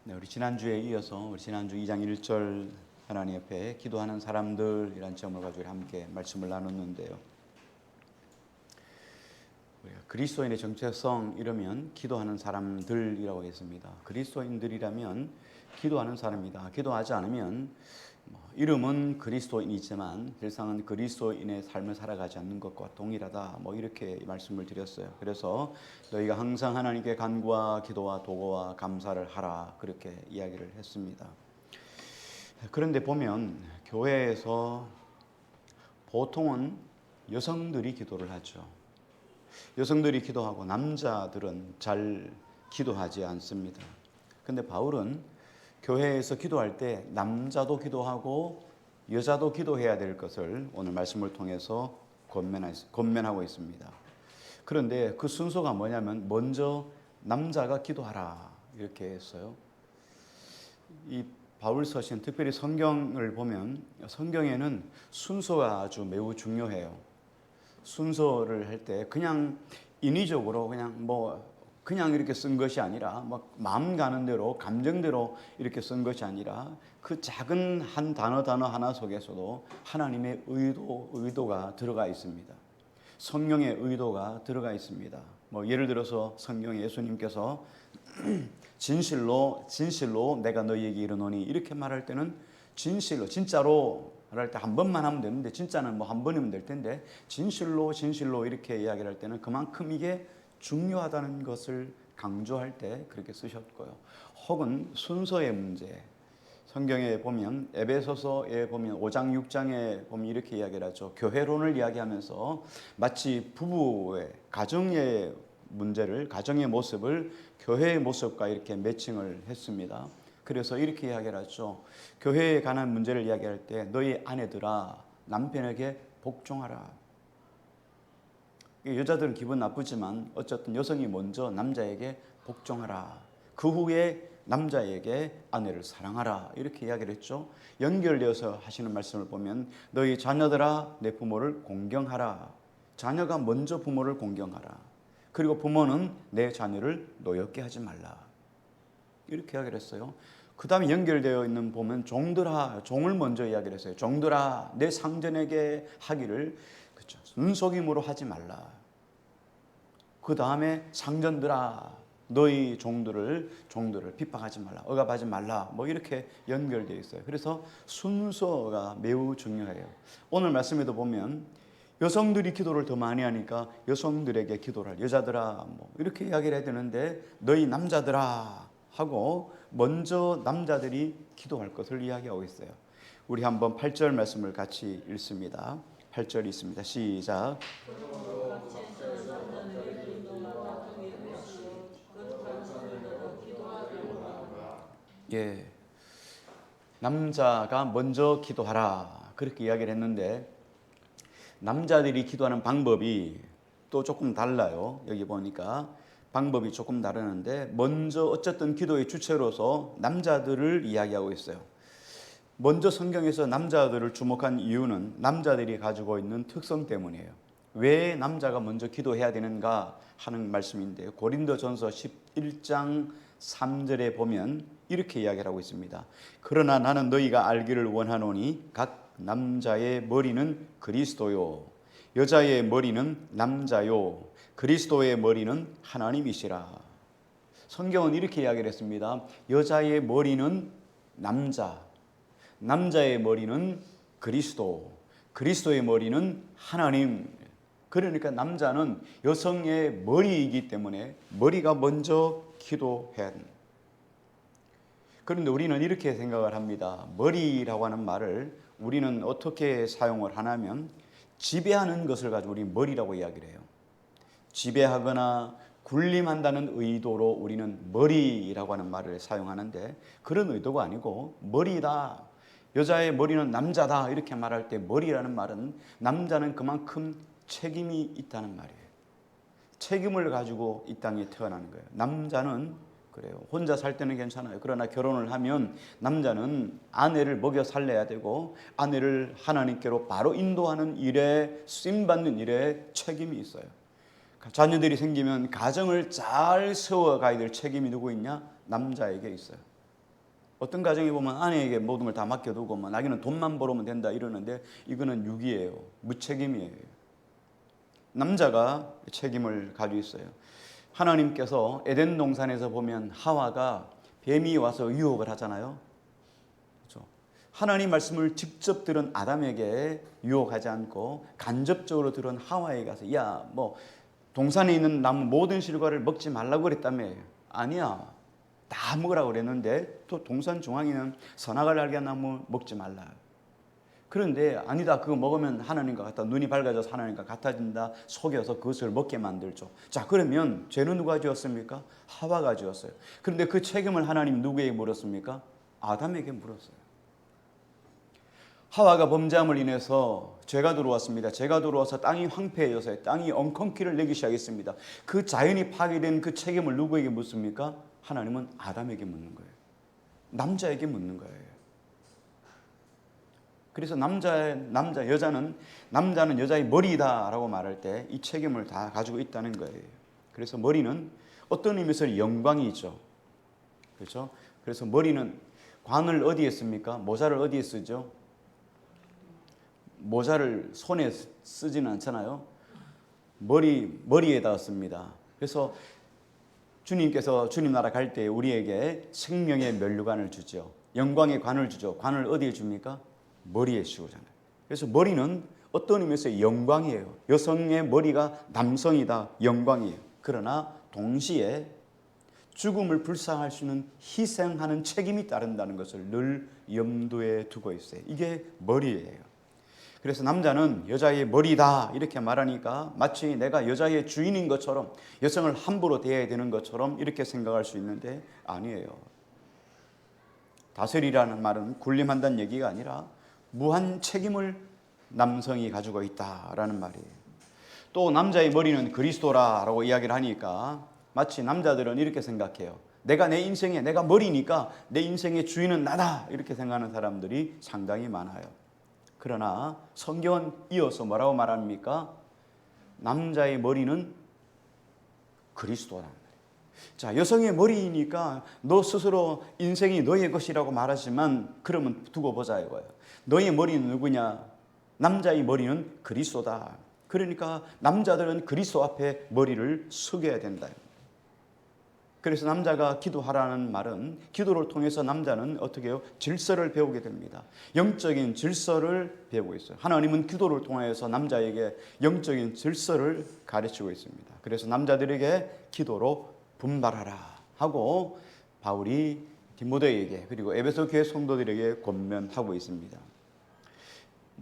네, 우리 지난주에 이어서 우리 지난주 2장 1절 하나님 옆에 기도하는 사람들이란 점을 가지고 함께 말씀을 나눴는데요. 우리가 그리스도인의 정체성 이러면 기도하는 사람들이라고 했습니다. 그리스도인들이라면 기도하는 사람이다. 기도하지 않으면 이름은 그리스도인이지만 실상은 그리스도인의 삶을 살아가지 않는 것과 동일하다. 이렇게 말씀을 드렸어요. 그래서 너희가 항상 하나님께 간구와 기도와 도구와 감사를 하라. 그렇게 이야기를 했습니다. 그런데 보면 교회에서 보통은 여성들이 기도를 하죠. 여성들이 기도하고 남자들은 잘 기도하지 않습니다. 근데 바울은 교회에서 기도할 때 남자도 기도하고 여자도 기도해야 될 것을 오늘 말씀을 통해서 권면하고 있습니다. 그런데 그 순서가 뭐냐면 먼저 남자가 기도하라 이렇게 했어요. 이 바울 서신 특별히 성경을 보면 성경에는 순서가 아주 매우 중요해요. 순서를 할 때 그냥 인위적으로 그냥 이렇게 쓴 것이 아니라 마음 가는 대로 감정대로 이렇게 쓴 것이 아니라 그 작은 한 단어 하나 속에서도 하나님의 의도가 들어가 있습니다. 성령의 의도가 들어가 있습니다. 예를 들어서 성경에 예수님께서 진실로 내가 너희에게 이르노니 이렇게 말할 때는 진짜로 할 때 한 번만 하면 되는데 진짜는 한 번이면 될 텐데 진실로 이렇게 이야기를 할 때는 그만큼 이게 중요하다는 것을 강조할 때 그렇게 쓰셨고요. 혹은 순서의 문제. 성경에 보면 에베소서에 보면 5장 6장에 보면 이렇게 이야기를 하죠. 교회론을 이야기하면서 마치 부부의 가정의 문제를 가정의 모습을 교회의 모습과 이렇게 매칭을 했습니다. 그래서 이렇게 이야기를 하죠. 교회에 관한 문제를 이야기할 때 너희 아내들아 남편에게 복종하라. 여자들은 기분 나쁘지만 어쨌든 여성이 먼저 남자에게 복종하라. 그 후에 남자에게 아내를 사랑하라. 이렇게 이야기를 했죠. 연결되어서 하시는 말씀을 보면 너희 자녀들아 내 부모를 공경하라. 자녀가 먼저 부모를 공경하라. 그리고 부모는 내 자녀를 노엽게 하지 말라. 이렇게 이야기를 했어요. 그 다음에 연결되어 있는 보면 종들아, 종을 먼저 이야기를 했어요. 종들아 내 상전에게 하기를 눈속임으로 하지 말라. 그 다음에 상전들아 너희 종들을 핍박하지 말라. 억압하지 말라. 이렇게 연결되어 있어요. 그래서 순서가 매우 중요해요. 오늘 말씀에도 보면 여성들이 기도를 더 많이 하니까 여성들에게 기도를 할 여자들아 이렇게 이야기를 해야 되는데 너희 남자들아 하고 먼저 남자들이 기도할 것을 이야기하고 있어요. 우리 한번 8절 말씀을 같이 읽습니다. 8절 있습니다. 시작. 예, 남자가 먼저 기도하라 그렇게 이야기를 했는데 남자들이 기도하는 방법이 또 조금 달라요. 여기 보니까 방법이 조금 다르는데 먼저 어쨌든 기도의 주체로서 남자들을 이야기하고 있어요. 먼저 성경에서 남자들을 주목한 이유는 남자들이 가지고 있는 특성 때문이에요. 왜 남자가 먼저 기도해야 되는가 하는 말씀인데요. 고린도전서 11장 3절에 보면 이렇게 이야기를 하고 있습니다. 그러나 나는 너희가 알기를 원하노니 각 남자의 머리는 그리스도요 여자의 머리는 남자요 그리스도의 머리는 하나님이시라. 성경은 이렇게 이야기를 했습니다. 여자의 머리는 남자, 남자의 머리는 그리스도, 그리스도의 머리는 하나님. 그러니까 남자는 여성의 머리이기 때문에 머리가 먼저 기도해야 합니다. 그런데 우리는 이렇게 생각을 합니다. 머리라고 하는 말을 우리는 어떻게 사용을 하냐면 지배하는 것을 가지고 우리 머리라고 이야기를 해요. 지배하거나 군림한다는 의도로 우리는 머리라고 하는 말을 사용하는데 그런 의도가 아니고 머리다. 여자의 머리는 남자다 이렇게 말할 때 머리라는 말은 남자는 그만큼 책임이 있다는 말이에요. 책임을 가지고 이 땅에 태어나는 거예요. 남자는 그래요. 혼자 살 때는 괜찮아요. 그러나 결혼을 하면 남자는 아내를 먹여 살려야 되고 아내를 하나님께로 바로 인도하는 일에 쓰임받는 일에 책임이 있어요. 자녀들이 생기면 가정을 잘 세워가야 될 책임이 누구 있냐? 남자에게 있어요. 어떤 가정에 보면 아내에게 모든 걸 다 맡겨두고 뭐 나기는 돈만 벌어오면 된다 이러는데 이거는 유기예요. 무책임이에요. 남자가 책임을 가지고 있어요. 하나님께서 에덴 동산에서 보면 하와가 뱀이 와서 유혹을 하잖아요. 그렇죠? 하나님 말씀을 직접 들은 아담에게 유혹하지 않고 간접적으로 들은 하와에게 가서 야, 뭐 동산에 있는 나무 모든 실과를 먹지 말라고 그랬다며. 아니야. 다 먹으라고 그랬는데 또 동산 중앙에 있는 선악을 알게 한 나무 먹지 말라. 그런데 아니다. 그거 먹으면 하나님과 같다. 눈이 밝아져서 하나님과 같아진다. 속여서 그것을 먹게 만들죠. 자, 그러면 죄는 누가 지었습니까? 하와가 지었어요. 그런데 그 책임을 하나님 누구에게 물었습니까? 아담에게 물었어요. 하와가 범죄함을 인해서 죄가 들어왔습니다. 죄가 들어와서 땅이 황폐해져서 땅이 엉겅퀴를 내기 시작했습니다. 그 자연이 파괴된 그 책임을 누구에게 묻습니까? 하나님은 아담에게 묻는 거예요. 남자에게 묻는 거예요. 그래서 남자는 여자의 머리다라고 말할 때 이 책임을 다 가지고 있다는 거예요. 그래서 머리는 어떤 의미에서 영광이죠. 그렇죠? 그래서 머리는 관을 어디에 씁니까? 모자를 어디에 쓰죠? 모자를 손에 쓰지는 않잖아요. 머리에다 씁니다. 그래서 주님께서 주님 나라 갈 때 우리에게 생명의 면류관을 주죠. 영광의 관을 주죠. 관을 어디에 줍니까? 머리에 씌우잖아요. 그래서 머리는 어떤 의미에서 영광이에요. 여성의 머리가 남성이다. 영광이에요. 그러나 동시에 죽음을 불쌍할 수 있는 희생하는 책임이 따른다는 것을 늘 염두에 두고 있어요. 이게 머리예요. 그래서 남자는 여자의 머리다 이렇게 말하니까 마치 내가 여자의 주인인 것처럼 여성을 함부로 대해야 되는 것처럼 이렇게 생각할 수 있는데 아니에요. 다스리라는 말은 군림한다는 얘기가 아니라 무한 책임을 남성이 가지고 있다라는 말이에요. 또 남자의 머리는 그리스도라고 이야기를 하니까 마치 남자들은 이렇게 생각해요. 내가 머리니까 내 인생의 주인은 나다 이렇게 생각하는 사람들이 상당히 많아요. 그러나 성경은 이어서 뭐라고 말합니까? 남자의 머리는 그리스도라는 거예요. 자, 여성의 머리이니까 너 스스로 인생이 너의 것이라고 말하지만 그러면 두고 보자 이거예요. 너의 머리는 누구냐? 남자의 머리는 그리스도다. 그러니까 남자들은 그리스도 앞에 머리를 숙여야 된다. 그래서 남자가 기도하라는 말은 기도를 통해서 남자는 어떻게 해요? 질서를 배우게 됩니다. 영적인 질서를 배우고 있어요. 하나님은 기도를 통해서 남자에게 영적인 질서를 가르치고 있습니다. 그래서 남자들에게 기도로 분발하라 하고 바울이 디모데에게 그리고 에베소 교회 성도들에게 권면하고 있습니다.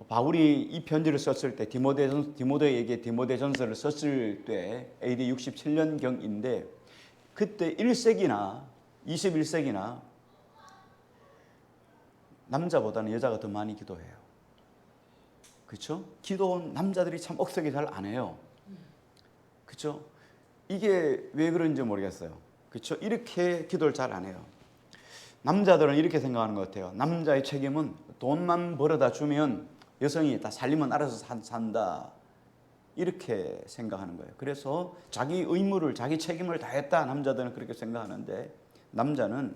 바울이 이 편지를 썼을 때 디모데에게 디모데전서를 썼을 때 AD 67년경인데 그때 1세기나 21세기나 남자보다는 여자가 더 많이 기도해요. 그렇죠? 기도는 남자들이 참 억세게 잘 안 해요. 그렇죠? 이게 왜 그런지 모르겠어요. 그렇죠? 이렇게 기도를 잘 안 해요. 남자들은 이렇게 생각하는 것 같아요. 남자의 책임은 돈만 벌어다 주면 여성이 다 살림은 알아서 산다. 이렇게 생각하는 거예요. 그래서 자기 의무를, 자기 책임을 다했다. 남자들은 그렇게 생각하는데 남자는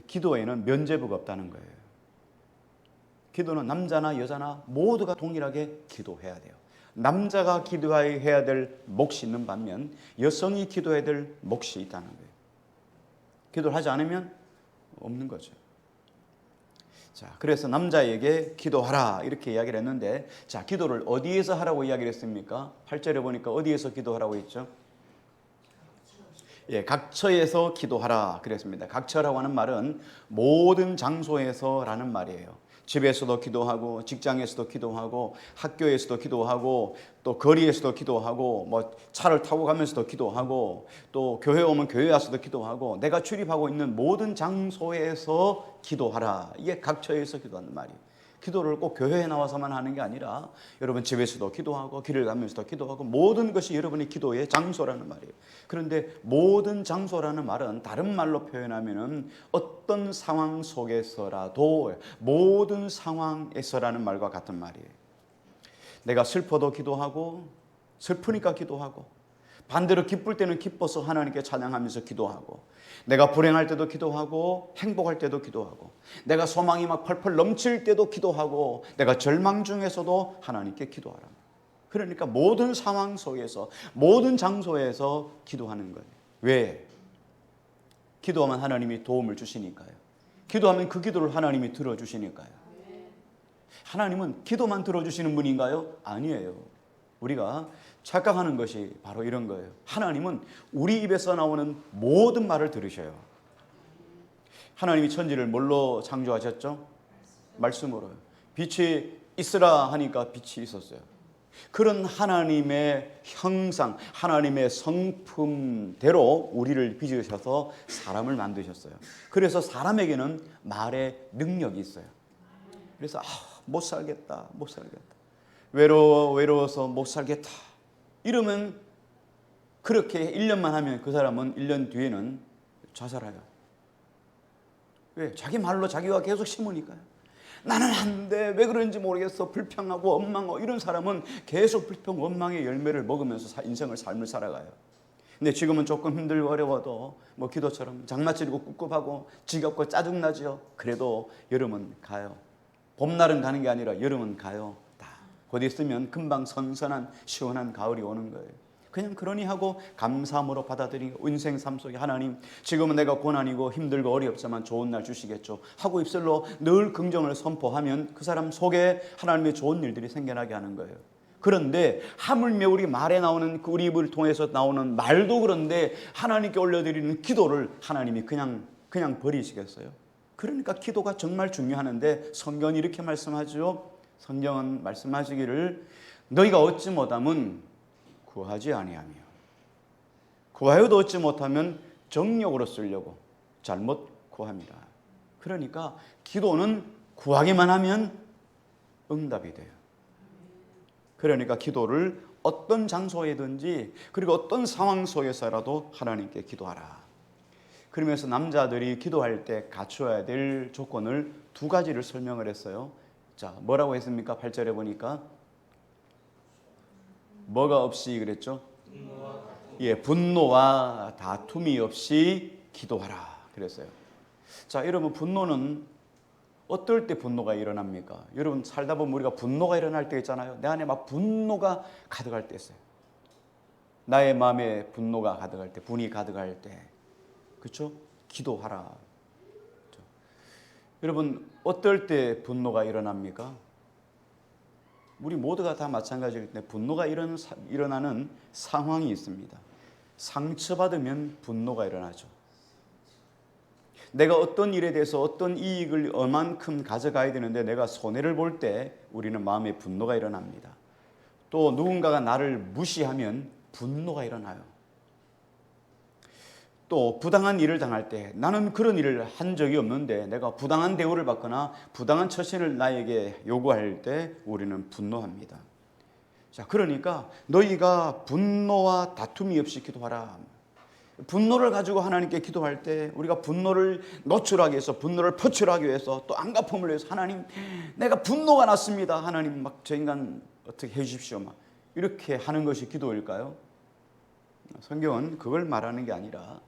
기도에는 면죄부가 없다는 거예요. 기도는 남자나 여자나 모두가 동일하게 기도해야 돼요. 남자가 기도해야 될 몫이 있는 반면 여성이 기도해야 될 몫이 있다는 거예요. 기도를 하지 않으면 없는 거죠. 자, 그래서 남자에게 기도하라 이렇게 이야기를 했는데 자, 기도를 어디에서 하라고 이야기를 했습니까? 8절에 보니까 어디에서 기도하라고 했죠? 예, 각처에서 기도하라 그랬습니다. 각처라고 하는 말은 모든 장소에서라는 말이에요. 집에서도 기도하고 직장에서도 기도하고 학교에서도 기도하고 또 거리에서도 기도하고 뭐 차를 타고 가면서도 기도하고 또 교회 오면 교회 와서도 기도하고 내가 출입하고 있는 모든 장소에서 기도하라. 이게 각처에서 기도하는 말이에요. 기도를 꼭 교회에 나와서만 하는 게 아니라 여러분 집에서도 기도하고 길을 가면서도 기도하고 모든 것이 여러분의 기도의 장소라는 말이에요. 그런데 모든 장소라는 말은 다른 말로 표현하면은 어떤 상황 속에서라도 모든 상황에서라는 말과 같은 말이에요. 내가 슬퍼도 기도하고 슬프니까 기도하고 반대로 기쁠 때는 기뻐서 하나님께 찬양하면서 기도하고, 내가 불행할 때도 기도하고, 행복할 때도 기도하고, 내가 소망이 막 펄펄 넘칠 때도 기도하고, 내가 절망 중에서도 하나님께 기도하라. 그러니까 모든 상황 속에서, 모든 장소에서 기도하는 거예요. 왜? 기도하면 하나님이 도움을 주시니까요. 기도하면 그 기도를 하나님이 들어주시니까요. 하나님은 기도만 들어주시는 분인가요? 아니에요. 우리가 착각하는 것이 바로 이런 거예요. 하나님은 우리 입에서 나오는 모든 말을 들으셔요. 하나님이 천지를 뭘로 창조하셨죠? 말씀으로요. 빛이 있으라 하니까 빛이 있었어요. 그런 하나님의 형상, 하나님의 성품대로 우리를 빚으셔서 사람을 만드셨어요. 그래서 사람에게는 말의 능력이 있어요. 그래서 못 살겠다, 못 살겠다, 외로워서 못 살겠다 이러면, 그렇게 1년만 하면 그 사람은 1년 뒤에는 자살해요. 왜? 자기 말로 자기가 계속 심으니까요. 나는 안 돼, 왜 그런지 모르겠어, 불평하고 원망하고, 이런 사람은 계속 불평 원망의 열매를 먹으면서 삶을 살아가요. 근데 지금은 조금 힘들고 어려워도 뭐 기도처럼 장마철이고 꿉꿉하고 지겹고 짜증나죠. 그래도 여름은 가요. 봄날은 가는 게 아니라 여름은 가요. 다 곧 있으면 금방 선선한 시원한 가을이 오는 거예요. 그냥 그러니 하고 감사함으로 받아들이고, 인생 삶 속에 하나님, 지금은 내가 고난이고 힘들고 어렵지만 좋은 날 주시겠죠 하고 입술로 늘 긍정을 선포하면 그 사람 속에 하나님의 좋은 일들이 생겨나게 하는 거예요. 그런데 하물며 우리 말에 나오는, 우리 입을 통해서 나오는 말도 그런데 하나님께 올려드리는 기도를 하나님이 그냥 버리시겠어요? 그러니까 기도가 정말 중요하는데, 성경은 이렇게 말씀하죠. 성경은 말씀하시기를 너희가 얻지 못하면 구하지 아니하며, 구하여도 얻지 못하면 정욕으로 쓰려고 잘못 구합니다. 그러니까 기도는 구하기만 하면 응답이 돼요. 그러니까 기도를 어떤 장소에든지, 그리고 어떤 상황 속에서라도 하나님께 기도하라. 그러면서 남자들이 기도할 때 갖춰야 될 조건을 2가지를 설명을 했어요. 자, 뭐라고 했습니까? 8절에 보니까 뭐가 없이 그랬죠? 분노와 다툼이 없이 기도하라 그랬어요. 자, 여러분, 분노는 어떨 때 분노가 일어납니까? 여러분, 살다 보면 우리가 분노가 일어날 때 있잖아요. 내 안에 막 분노가 가득할 때 있어요. 나의 마음에 분노가 가득할 때, 분이 가득할 때, 그렇죠? 기도하라. 그렇죠? 여러분, 어떨 때 분노가 일어납니까? 우리 모두가 다 마찬가지일 때 분노가 일어나는 상황이 있습니다. 상처받으면 분노가 일어나죠. 내가 어떤 일에 대해서 어떤 이익을 얼만큼 가져가야 되는데 내가 손해를 볼 때 우리는 마음에 분노가 일어납니다. 또 누군가가 나를 무시하면 분노가 일어나요. 또 부당한 일을 당할 때, 나는 그런 일을 한 적이 없는데 내가 부당한 대우를 받거나 부당한 처신을 나에게 요구할 때 우리는 분노합니다. 자, 그러니까 너희가 분노와 다툼이 없이 기도하라. 분노를 가지고 하나님께 기도할 때, 우리가 분노를 노출하기 위해서, 분노를 표출하기 위해서, 또 안갚음을 위해서, 하나님, 내가 분노가 났습니다, 하나님 막 저 인간 어떻게 해 주십시오, 막 이렇게 하는 것이 기도일까요? 성경은 그걸 말하는 게 아니라,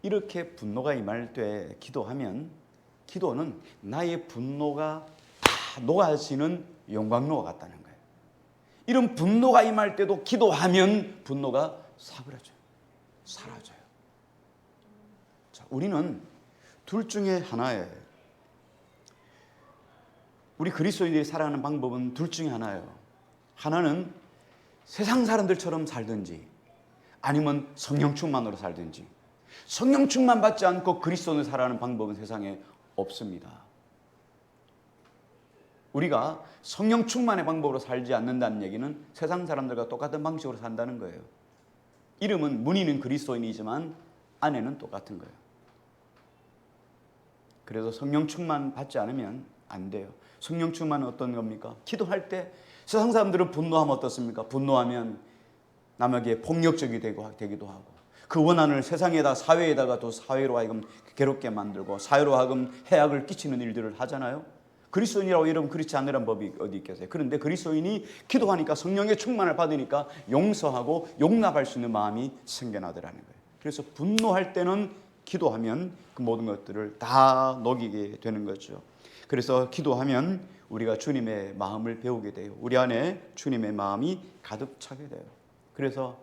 이렇게 분노가 임할 때 기도하면, 기도는 나의 분노가 다 녹아지는 용광로와 같다는 거예요. 이런 분노가 임할 때도 기도하면 분노가 사그라져요. 사라져요. 자, 우리는 둘 중에 하나예요. 우리 그리스도인들이 살아가는 방법은 둘 중에 하나예요. 하나는 세상 사람들처럼 살든지, 아니면 성령 충만으로 살든지. 성령 충만 받지 않고 그리스도인을 살아가는 방법은 세상에 없습니다. 우리가 성령 충만의 방법으로 살지 않는다는 얘기는 세상 사람들과 똑같은 방식으로 산다는 거예요. 이름은, 문의는 그리스도인이지만 안에는 똑같은 거예요. 그래서 성령 충만 받지 않으면 안 돼요. 성령 충만은 어떤 겁니까? 기도할 때 세상 사람들은 분노하면 어떻습니까? 분노하면 남에게 폭력적이 되기도 하고, 그 원한을 세상에다, 사회에다가 또 사회로 하여금 괴롭게 만들고 사회로 하여금 해악을 끼치는 일들을 하잖아요. 그리스도인이라고 여러분 그렇지 않으란 법이 어디 있겠어요? 그런데 그리스도인이 기도하니까 성령의 충만을 받으니까 용서하고 용납할 수 있는 마음이 생겨나더라는 거예요. 그래서 분노할 때는 기도하면 그 모든 것들을 다 녹이게 되는 거죠. 그래서 기도하면 우리가 주님의 마음을 배우게 돼요. 우리 안에 주님의 마음이 가득 차게 돼요. 그래서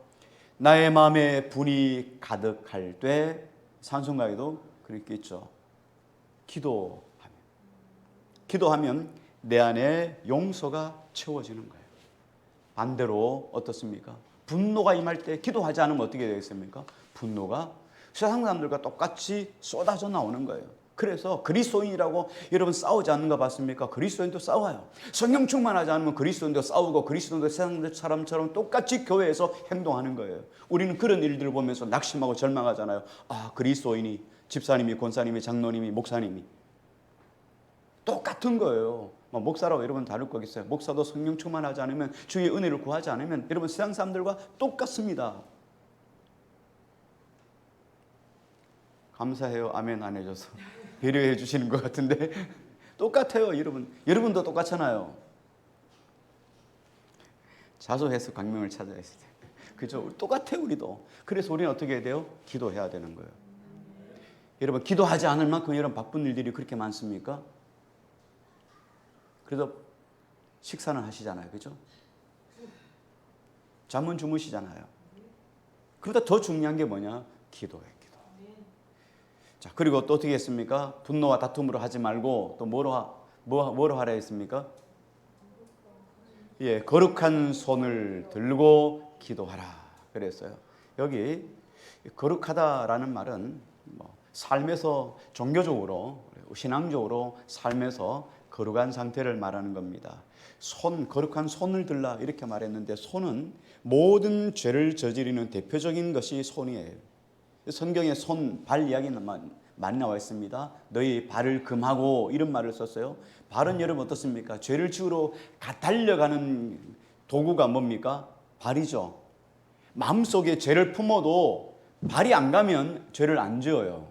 나의 마음에 분이 가득할 때 찬송가에도 그렇게 있죠. 기도하면 내 안에 용서가 채워지는 거예요. 반대로 어떻습니까? 분노가 임할 때 기도하지 않으면 어떻게 되겠습니까? 분노가 세상 사람들과 똑같이 쏟아져 나오는 거예요. 그래서 그리스도인이라고 여러분 싸우지 않는 거 봤습니까? 그리스도인도 싸워요. 성령 충만하지 않으면 그리스도인도 싸우고 그리스도인도 세상 사람처럼 똑같이 교회에서 행동하는 거예요. 우리는 그런 일들을 보면서 낙심하고 절망하잖아요. 아, 그리스도인이 집사님이 권사님이 장로님이 목사님이 똑같은 거예요. 목사라고 여러분 다를 거겠어요. 목사도 성령 충만하지 않으면 주의 은혜를 구하지 않으면 여러분 세상 사람들과 똑같습니다. 감사해요. 아멘 안 해줘서 배려해 주시는 것 같은데 똑같아요. 여러분도 똑같잖아요. 자소해서 광명을 찾아야 했을 때 그죠? 똑같아요. 우리도. 그래서 우리는 어떻게 해야 돼요? 기도해야 되는 거예요. 여러분 기도하지 않을 만큼 여러분 바쁜 일들이 그렇게 많습니까? 그래서 식사는 하시잖아요. 그죠? 잠은 주무시잖아요. 그보다 더 중요한 게 뭐냐? 기도예요. 자, 그리고 또 어떻게 했습니까? 분노와 다툼으로 하지 말고 또 뭐로 하라 했습니까? 예, 거룩한 손을 들고 기도하라 그랬어요. 여기 거룩하다라는 말은 삶에서 종교적으로 신앙적으로 삶에서 거룩한 상태를 말하는 겁니다. 거룩한 손을 들라 이렇게 말했는데 손은 모든 죄를 저지르는 대표적인 것이 손이에요. 성경에 발 이야기는 많이 나와 있습니다. 너희 발을 금하고 이런 말을 썼어요. 발은 여러분 어떻습니까? 죄를 지으러 달려가는 도구가 뭡니까? 발이죠. 마음속에 죄를 품어도 발이 안 가면 죄를 안 지어요.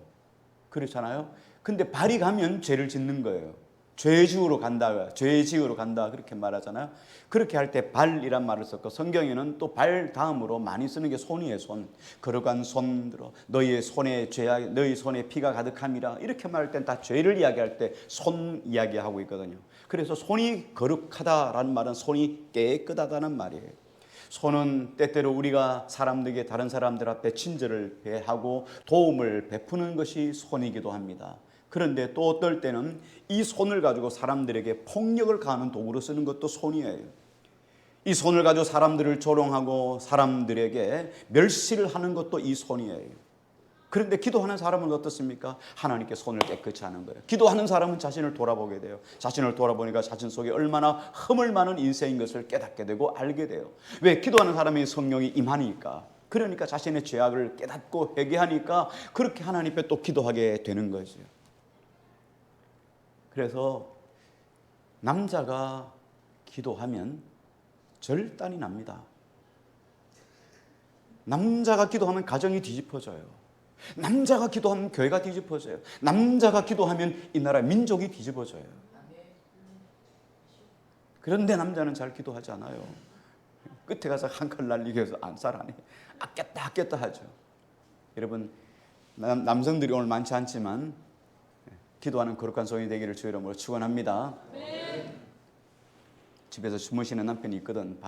그렇잖아요. 근데 발이 가면 죄를 짓는 거예요. 죄 지으러 간다 그렇게 말하잖아요. 그렇게 할 때 발이란 말을 썼고 성경에는 또 발 다음으로 많이 쓰는 게 손이에요. 손. 거룩한 손 들어 너희 손에 피가 가득함이라 이렇게 말할 땐 다 죄를 이야기할 때 손 이야기하고 있거든요. 그래서 손이 거룩하다라는 말은 손이 깨끗하다는 말이에요. 손은 때때로 우리가 다른 사람들 앞에 친절을 하고 도움을 베푸는 것이 손이기도 합니다. 그런데 또 어떨 때는 이 손을 가지고 사람들에게 폭력을 가하는 도구로 쓰는 것도 손이에요. 이 손을 가지고 사람들을 조롱하고 사람들에게 멸시를 하는 것도 이 손이에요. 그런데 기도하는 사람은 어떻습니까? 하나님께 손을 깨끗이 하는 거예요. 기도하는 사람은 자신을 돌아보게 돼요. 자신을 돌아보니까 자신 속에 얼마나 허물 많은 인생인 것을 깨닫게 되고 알게 돼요. 왜? 기도하는 사람의 성령이 임하니까. 그러니까 자신의 죄악을 깨닫고 회개하니까 그렇게 하나님 앞에 또 기도하게 되는 거죠. 그래서 남자가 기도하면 절단이 납니다. 남자가 기도하면 가정이 뒤집어져요. 남자가 기도하면 교회가 뒤집어져요. 남자가 기도하면 이 나라 민족이 뒤집어져요. 그런데 남자는 잘 기도하지 않아요. 끝에 가서 한 칼 날리기 위해서 살 안 해. 아꼈다 하죠. 여러분 남성들이 오늘 많지 않지만 기도하는 거룩한 손이 되기를 주의 이름으로 축원합니다. 집에서 주무시는 남편이 있거든.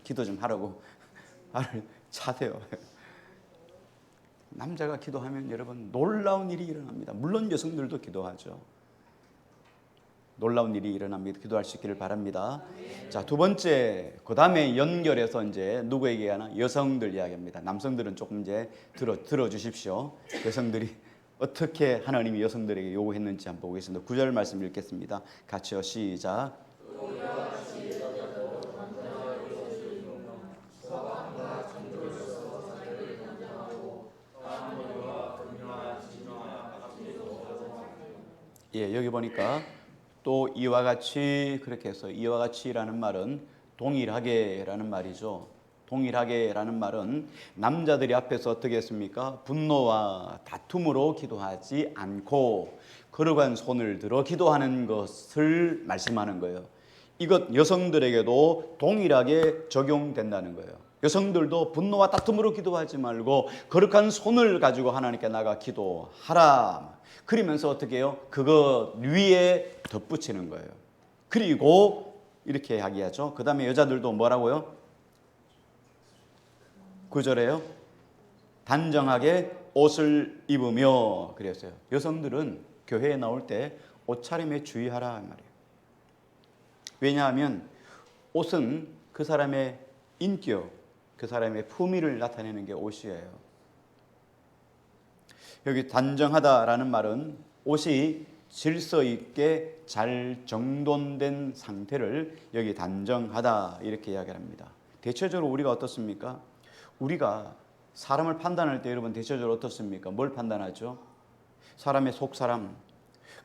기도 좀 하라고 발을 차세요. 남자가 기도하면 여러분 놀라운 일이 일어납니다. 물론 여성들도 기도하죠. 놀라운 일이 일어납니다. 기도할 수 있기를 바랍니다. 자, 두 번째, 그 다음에 연결해서 이제 누구에게 하나? 여성들 이야기합니다. 남성들은 조금 이제 들어주십시오. 여성들이 어떻게 하나님이 여성들에게 요구했는지 한번 보겠습니다. 9절 말씀 읽겠습니다. 같이요. 시작. 예, 여기 보니까 또 이와 같이 그렇게 해서 이와 같이라는 말은 동일하게라는 말이죠. 동일하게라는 말은 남자들이 앞에서 어떻게 했습니까? 분노와 다툼으로 기도하지 않고 거룩한 손을 들어 기도하는 것을 말씀하는 거예요. 이것 여성들에게도 동일하게 적용된다는 거예요. 여성들도 분노와 다툼으로 기도하지 말고 거룩한 손을 가지고 하나님께 나가 기도하라. 그러면서 어떻게 해요? 그거 위에 덧붙이는 거예요. 그리고 이렇게 이야기하죠. 그 다음에 여자들도 뭐라고요? 9절에요. 단정하게 옷을 입으며 그랬어요. 여성들은 교회에 나올 때 옷차림에 주의하라 말이에요. 왜냐하면 옷은 그 사람의 인격, 그 사람의 품위를 나타내는 게 옷이에요. 여기 단정하다라는 말은 옷이 질서 있게 잘 정돈된 상태를 여기 단정하다 이렇게 이야기합니다. 대체적으로 우리가 어떻습니까? 우리가 사람을 판단할 때 여러분 대체적으로 어떻습니까? 뭘 판단하죠? 사람의 속사람,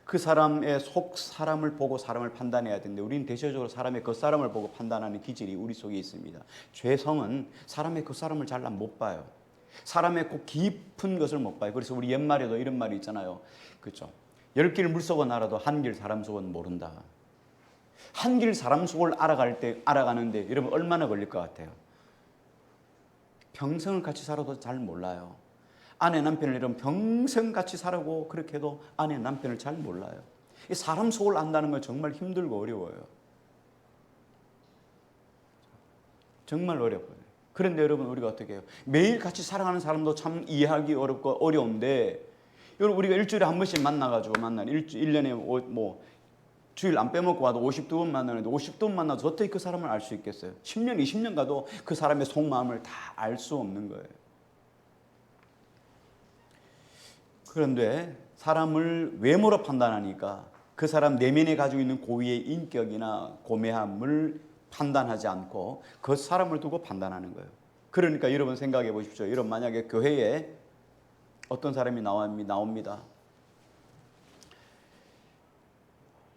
그 사람의 속사람을 보고 사람을 판단해야 되는데 우리는 대체적으로 사람의 겉사람을 보고 판단하는 기질이 우리 속에 있습니다. 죄성은 사람의 겉사람을 잘 못 봐요. 사람의 그 깊은 것을 못 봐요. 그래서 우리 옛말에도 이런 말이 있잖아요. 그렇죠? 10길 물속은 알아도 한 길 사람 속은 모른다. 한 길 사람 속을 알아가는데 여러분 얼마나 걸릴 것 같아요? 평생을 같이 살아도 잘 몰라요. 아내 남편을 이런 평생 같이 살아고 그렇게 해도 아내 남편을 잘 몰라요. 이 사람 속을 안다는 건 정말 힘들고 어려워요. 정말 어렵거든요. 그런데 여러분 우리가 어떻게 해요? 매일 같이 살아가는 사람도 참 이해하기 어렵고 어려운데 여러분 우리가 일주일에 한 번씩 만나가지고 1년에 뭐 주일 안 빼먹고 와도 52번 만나는데 52번 만나서 어떻게 그 사람을 알 수 있겠어요? 10년, 20년 가도 그 사람의 속마음을 다 알 수 없는 거예요. 그런데 사람을 외모로 판단하니까 그 사람 내면에 가지고 있는 고유의 인격이나 고매함을 판단하지 않고 그 사람을 두고 판단하는 거예요. 그러니까 여러분 생각해 보십시오. 여러분 만약에 교회에 어떤 사람이 나옵니다.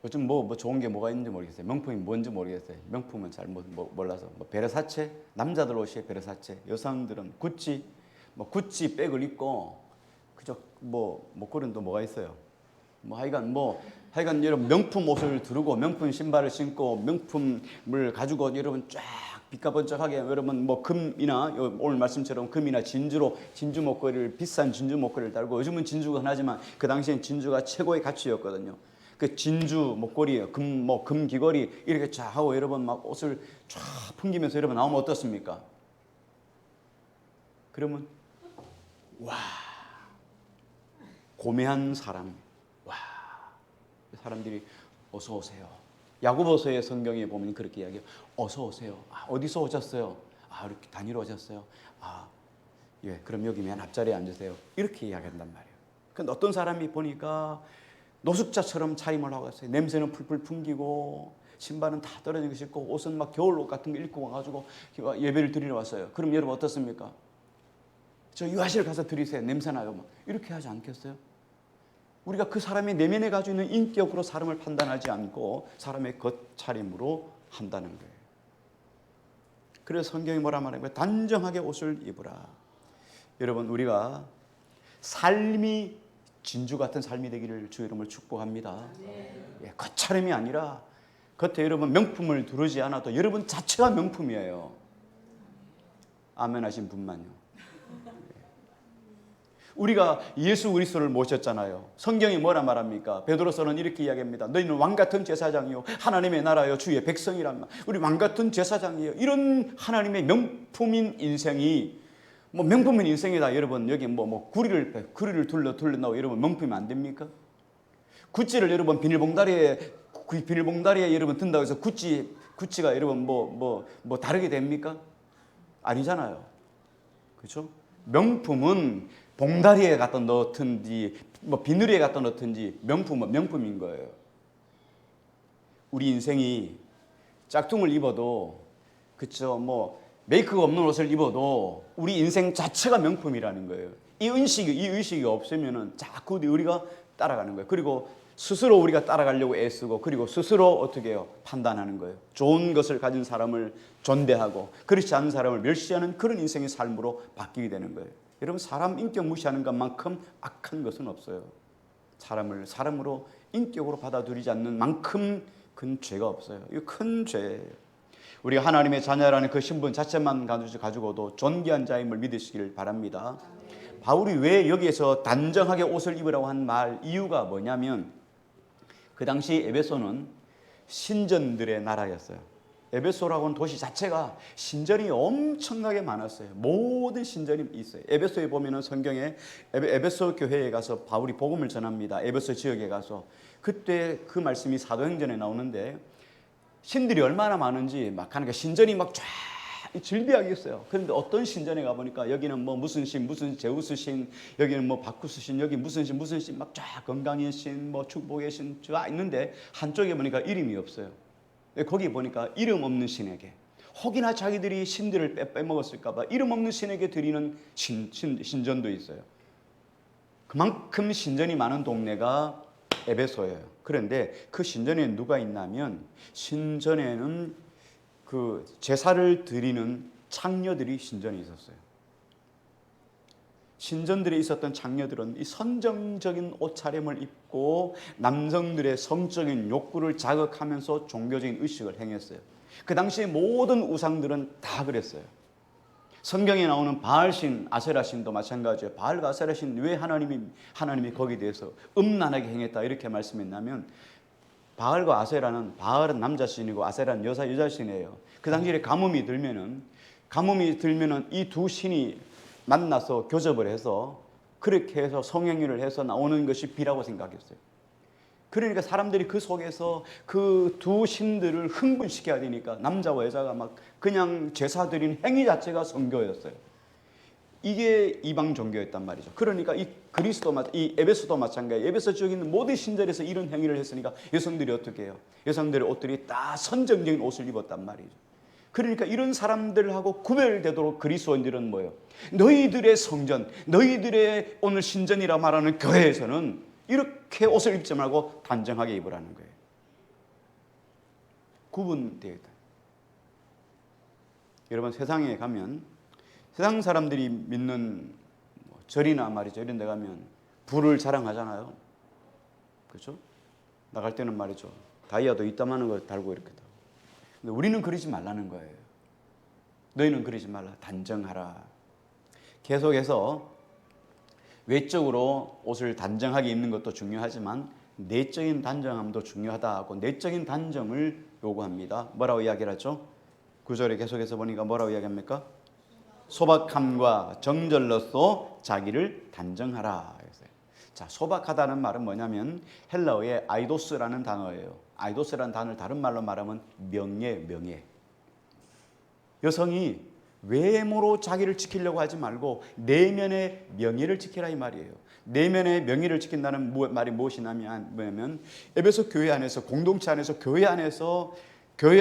요즘 뭐 좋은 게 뭐가 있는지 모르겠어요. 명품이 뭔지 모르겠어요. 명품은 잘 몰라서 베르사체, 남자들 옷이 베르사체, 여성들은 구찌, 구찌 백을 입고 그저 목걸이는 또 뭐가 있어요. 하여간 여러분 명품 옷을 두르고 명품 신발을 신고 명품을 가지고 여러분 쫙 빛가번쩍하게 여러분 금이나 오늘 말씀처럼 금이나 진주 목걸이를 비싼 진주 목걸이를 달고 요즘은 진주가 흔하지만 그 당시엔 진주가 최고의 가치였거든요. 그 진주 목걸이, 금 귀걸이 이렇게 쫙 하고 여러분 막 옷을 쫙 풍기면서 여러분 나오면 어떻습니까? 그러면 와 고매한 사람, 와 사람들이 어서 오세요. 야고보서의 성경에 보면 그렇게 이야기해요. 어서 오세요. 어디서 오셨어요? 이렇게 다니러 오셨어요. 예, 그럼 여기 맨 앞자리에 앉으세요. 이렇게 이야기한단 말이에요. 근데 어떤 사람이 보니까 노숙자처럼 차림을 하고 있어요. 냄새는 풀풀 풍기고 신발은 다 떨어지고 싶고 옷은 막 겨울옷 같은 거 입고 와가지고 예배를 드리러 왔어요. 그럼 여러분 어떻습니까? 저 유아실 가서 드리세요. 냄새나요. 이렇게 하지 않겠어요? 우리가 그 사람의 내면에 가지고 있는 인격으로 사람을 판단하지 않고 사람의 겉차림으로 한다는 거예요. 그래서 성경이 뭐라 말하는 단정하게 옷을 입으라. 여러분 우리가 삶이 진주 같은 삶이 되기를 주 이름을 축복합니다. 예, 겉차림이 아니라 겉에 여러분 명품을 두르지 않아도 여러분 자체가 명품이에요. 아멘 하신 분만요. 우리가 예수 그리스도를 모셨잖아요. 성경이 뭐라 말합니까? 베드로서는 이렇게 이야기합니다. 너희는 왕같은 제사장이요 하나님의 나라요 주의 백성이란 말. 우리 왕같은 제사장이에요. 이런 하나님의 명품인 인생이 명품인 인생이다. 여러분 여기 구리를 둘러나고 여러분 명품이 안 됩니까? 구찌를 여러분 비닐봉다리에 여러분 든다고 해서 구찌가 여러분 다르게 됩니까? 아니잖아요. 그렇죠? 명품은 봉다리에 갖다 넣든지 비누리에 갖다 넣든지 명품은 명품인 거예요. 우리 인생이 짝퉁을 입어도 그렇죠. 메이크가 없는 옷을 입어도 우리 인생 자체가 명품이라는 거예요. 이 의식이 없으면은 자꾸 우리가 따라가는 거예요. 그리고 스스로 우리가 따라가려고 애쓰고 그리고 스스로 어떻게 해요? 판단하는 거예요. 좋은 것을 가진 사람을 존대하고 그렇지 않은 사람을 멸시하는 그런 인생의 삶으로 바뀌게 되는 거예요. 여러분, 사람 인격 무시하는 것만큼 악한 것은 없어요. 사람을 사람으로 인격으로 받아들이지 않는 만큼 큰 죄가 없어요. 이거 큰 죄예요. 우리가 하나님의 자녀라는 그 신분 자체만 가지고도 존귀한 자임을 믿으시기를 바랍니다. 바울이 왜 여기에서 단정하게 옷을 입으라고 한 말 이유가 뭐냐면, 그 당시 에베소는 신전들의 나라였어요. 에베소라고 하는 도시 자체가 신전이 엄청나게 많았어요. 모든 신전이 있어요. 에베소에 보면은 성경에 에베소 교회에 가서 바울이 복음을 전합니다. 에베소 지역에 가서 그때 그 말씀이 사도행전에 나오는데, 신들이 얼마나 많은지 막 하니까 신전이 막 쫙 즐비하게 있어요. 그런데 어떤 신전에 가보니까 여기는 뭐 무슨 신, 무슨 제우스 신, 여기는 뭐 바쿠스 신, 여기 무슨 신, 무슨 신, 막 쫙 건강의 신, 뭐 축복의 신 쫙 있는데 한쪽에 보니까 이름이 없어요. 거기 보니까 이름 없는 신에게, 혹이나 자기들이 신들을 빼먹었을까봐 이름 없는 신에게 드리는 신전도 있어요. 그만큼 신전이 많은 동네가 에베소예요. 그런데 그 신전에 누가 있냐면, 신전에는 그 제사를 드리는 창녀들이 신전에 있었어요. 신전들에 있었던 창녀들은 이 선정적인 옷차림을 입고 남성들의 성적인 욕구를 자극하면서 종교적인 의식을 행했어요. 그 당시에 모든 우상들은 다 그랬어요. 성경에 나오는 바알신, 아세라신도 마찬가지예요. 바알과 아세라신 왜 하나님이 거기에 대해서 음란하게 행했다 이렇게 말씀했냐면, 바알과 아세라는, 바알은 남자신이고 아세라는 여자신이에요. 그 당시에 가뭄이 들면은 이 두 신이 만나서 교접을 해서 그렇게 해서 성행위를 해서 나오는 것이 비라고 생각했어요. 그러니까 사람들이 그 속에서 그 두 신들을 흥분시켜야 되니까 남자와 여자가 막 그냥 제사 드리는 행위 자체가 성교였어요. 이게 이방 종교였단 말이죠. 그러니까 이 에베소도 마찬가지예요. 에베소 지역에 있는 모든 신전에서 이런 행위를 했으니까 여성들이 어떻게 해요? 여성들의 옷들이 다 선정적인 옷을 입었단 말이죠. 그러니까 이런 사람들하고 구별되도록 그리스도인들은 뭐예요? 너희들의 성전, 너희들의 오늘 신전이라 말하는 교회에서는 이렇게 옷을 입지 말고 단정하게 입으라는 거예요. 구분되어 있다. 여러분, 세상에 가면 세상 사람들이 믿는 절이나 말이죠, 이런 데 가면 부를 자랑하잖아요. 그렇죠? 나갈 때는 말이죠, 다이아도 이따만한 거 달고 이렇게. 근데 우리는 그러지 말라는 거예요. 너희는 그러지 말라. 단정하라. 계속해서 외적으로 옷을 단정하게 입는 것도 중요하지만 내적인 단정함도 중요하다고 내적인 단정을 요구합니다. 뭐라고 이야기를 하죠? 9절에 계속해서 보니까 뭐라고 이야기합니까? 소박함과 정절로서 자기를 단정하라. 자, 소박하다는 말은 뭐냐면 헬라어의 아이도스라는 단어예요. 아이도스라는 단어를 다른 말로 말하면 명예. 여성이 외모로 자기를 지키려고 하지 말고 내면의 명예를 지키라 이 말이에요. 내면의 명예를 지킨다는 말이 무엇이냐면 에베소 교회 안에서, 공동체 안에서, 교회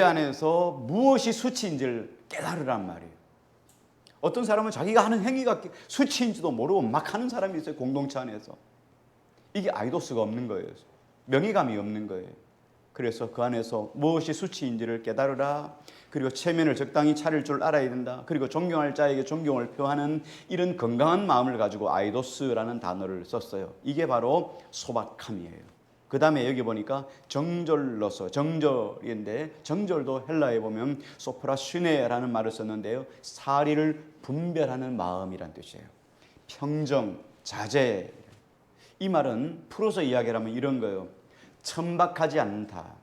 안에서 무엇이 수치인지를 깨달으란 말이에요. 어떤 사람은 자기가 하는 행위가 수치인지도 모르고 막 하는 사람이 있어요. 공동체 안에서. 이게 아이도스가 없는 거예요. 명예감이 없는 거예요. 그래서 그 안에서 무엇이 수치인지를 깨달으라. 그리고 체면을 적당히 차릴 줄 알아야 된다. 그리고 존경할 자에게 존경을 표하는 이런 건강한 마음을 가지고 아이도스라는 단어를 썼어요. 이게 바로 소박함이에요. 그 다음에 여기 보니까 정절로서, 정절인데 정절도 헬라에 보면 소프라슈네라는 말을 썼는데요, 사리를 분별하는 마음이란 뜻이에요. 평정, 자제. 이 말은 풀어서 이야기를 하면 이런 거예요. 천박하지 않다.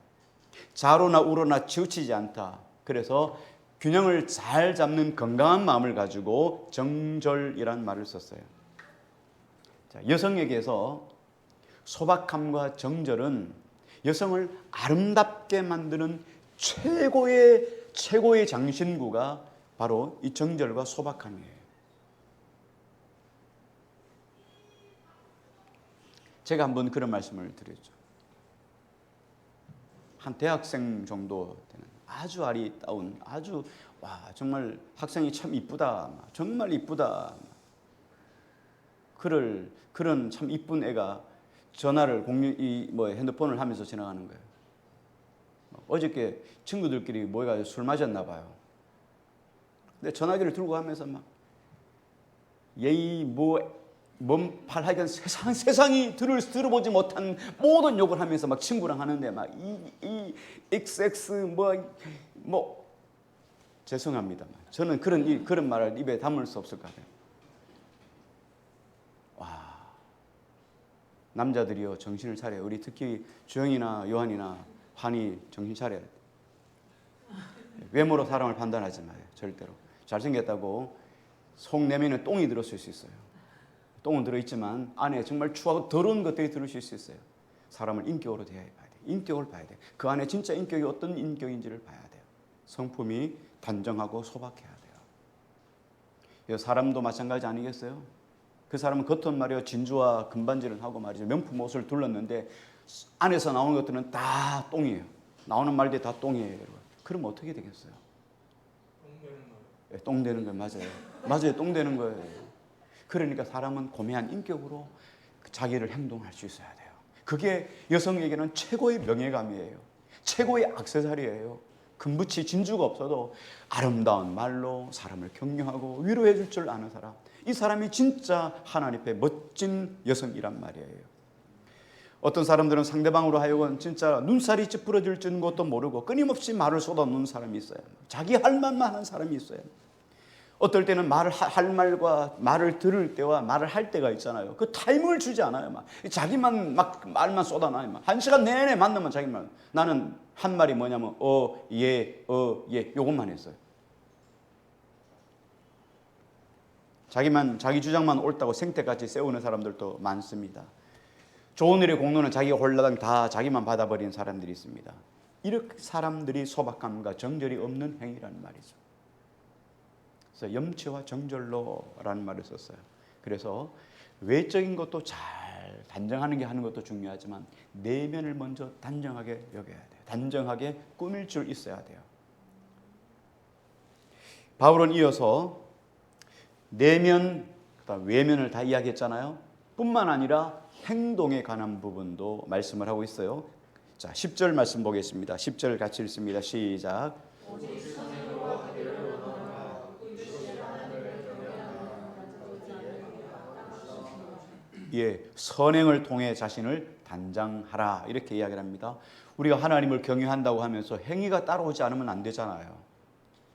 좌로나 우로나 치우치지 않다. 그래서 균형을 잘 잡는 건강한 마음을 가지고 정절이란 말을 썼어요. 자, 여성에게서 소박함과 정절은 여성을 아름답게 만드는 최고의 장신구가 바로 이 정절과 소박함이에요. 제가 한번 그런 말씀을 드렸죠. 한 대학생 정도 되는 아주 아리따운, 정말 학생이 참 이쁘다, 정말 이쁘다, 그런 참 이쁜 애가 전화를 핸드폰을 하면서 지나가는 거예요. 어저께 친구들끼리 모여가지고 술 마셨나 봐요. 근데 전화기를 들고 가면서 막 예의 몸팔 하여간 세상이 들어보지 못한 모든 욕을 하면서 막 친구랑 하는데 막 이 XX 죄송합니다. 저는 그런 말을 입에 담을 수 없을 것 같아요. 와, 남자들이요 정신을 차려요. 우리 특히 주영이나 요한이나 환이 정신 차려요. 외모로 사람을 판단하지 마요. 절대로. 잘생겼다고 속 내면에 똥이 들었을 수 있어요. 똥은 들어있지만 안에 정말 추하고 더러운 것들이 들어있을 수 있어요. 사람을 인격으로 대해야 봐야 돼요. 인격을 봐야 돼요. 그 안에 진짜 인격이 어떤 인격인지를 봐야 돼요. 성품이 단정하고 소박해야 돼요. 사람도 마찬가지 아니겠어요? 그 사람은 겉은 말이요 진주와 금반지를 하고 말이죠 명품 옷을 둘렀는데 안에서 나오는 것들은 다 똥이에요. 나오는 말들이 다 똥이에요. 여러분. 그럼 어떻게 되겠어요? 똥 되는 거예요. 맞아요. 똥 되는 거예요. 그러니까 사람은 고매한 인격으로 자기를 행동할 수 있어야 돼요. 그게 여성에게는 최고의 명예감이에요. 최고의 액세서리예요. 금붙이 진주가 없어도 아름다운 말로 사람을 격려하고 위로해 줄 줄 아는 사람. 이 사람이 진짜 하나님 앞에 멋진 여성이란 말이에요. 어떤 사람들은 상대방으로 하여금 진짜 눈살이 찌푸러질 줄 것도 모르고 끊임없이 말을 쏟아놓는 사람이 있어요. 자기 할 말만 하는 사람이 있어요. 어떨 때는 말을 할 말과 말을 들을 때와 말을 할 때가 있잖아요. 그 타임을 주지 않아요. 막 자기만 막 말만 쏟아놔요. 1시간 내내 만나면 자기만. 나는 한 말이 뭐냐면 예 요것만 했어요. 자기 주장만 옳다고 생태같이 세우는 사람들도 많습니다. 좋은 일의 공로는 자기가 홀라당 다 자기만 받아버리는 사람들이 있습니다. 이렇게 사람들이 소박함과 정절이 없는 행위라는 말이죠. 그래서 염치와 정절로라는 말을 썼어요. 그래서 외적인 것도 잘 단정하는 게 하는 것도 중요하지만 내면을 먼저 단정하게 여겨야 돼요. 단정하게 꾸밀 줄 있어야 돼요. 바울은 이어서 내면, 그다음 외면을 다 이야기했잖아요. 뿐만 아니라 행동에 관한 부분도 말씀을 하고 있어요. 자, 10절 말씀 보겠습니다. 10절 같이 읽습니다. 시작. 예, 선행을 통해 자신을 단장하라 이렇게 이야기를 합니다. 우리가 하나님을 경외한다고 하면서 행위가 따라오지 않으면 안 되잖아요.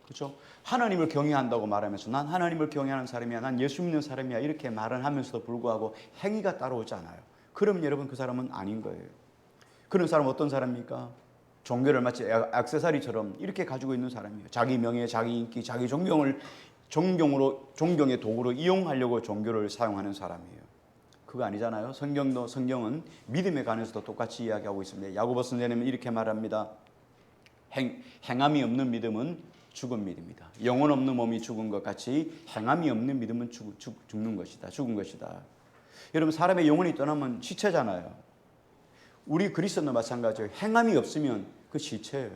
그렇죠? 하나님을 경외한다고 말하면서 난 하나님을 경외하는 사람이야, 난 예수 믿는 사람이야 이렇게 말을 하면서도 불구하고 행위가 따라오지 않아요. 그럼 여러분 그 사람은 아닌 거예요. 그런 사람은 어떤 사람입니까? 종교를 마치 액세서리처럼 이렇게 가지고 있는 사람이에요. 자기 명예, 자기 인기, 자기 존경의 도구로 이용하려고 종교를 사용하는 사람이에요. 그거 아니잖아요. 성경은 믿음에 관해서도 똑같이 이야기하고 있습니다. 야고보 선생님은 이렇게 말합니다. 행함이 없는 믿음은 죽은 믿음이다. 영혼 없는 몸이 죽은 것 같이 행함이 없는 믿음은 죽는 것이다. 죽은 것이다. 여러분 사람의 영혼이 떠나면 시체잖아요. 우리 그리스도도 마찬가지예요. 행함이 없으면 그 시체예요.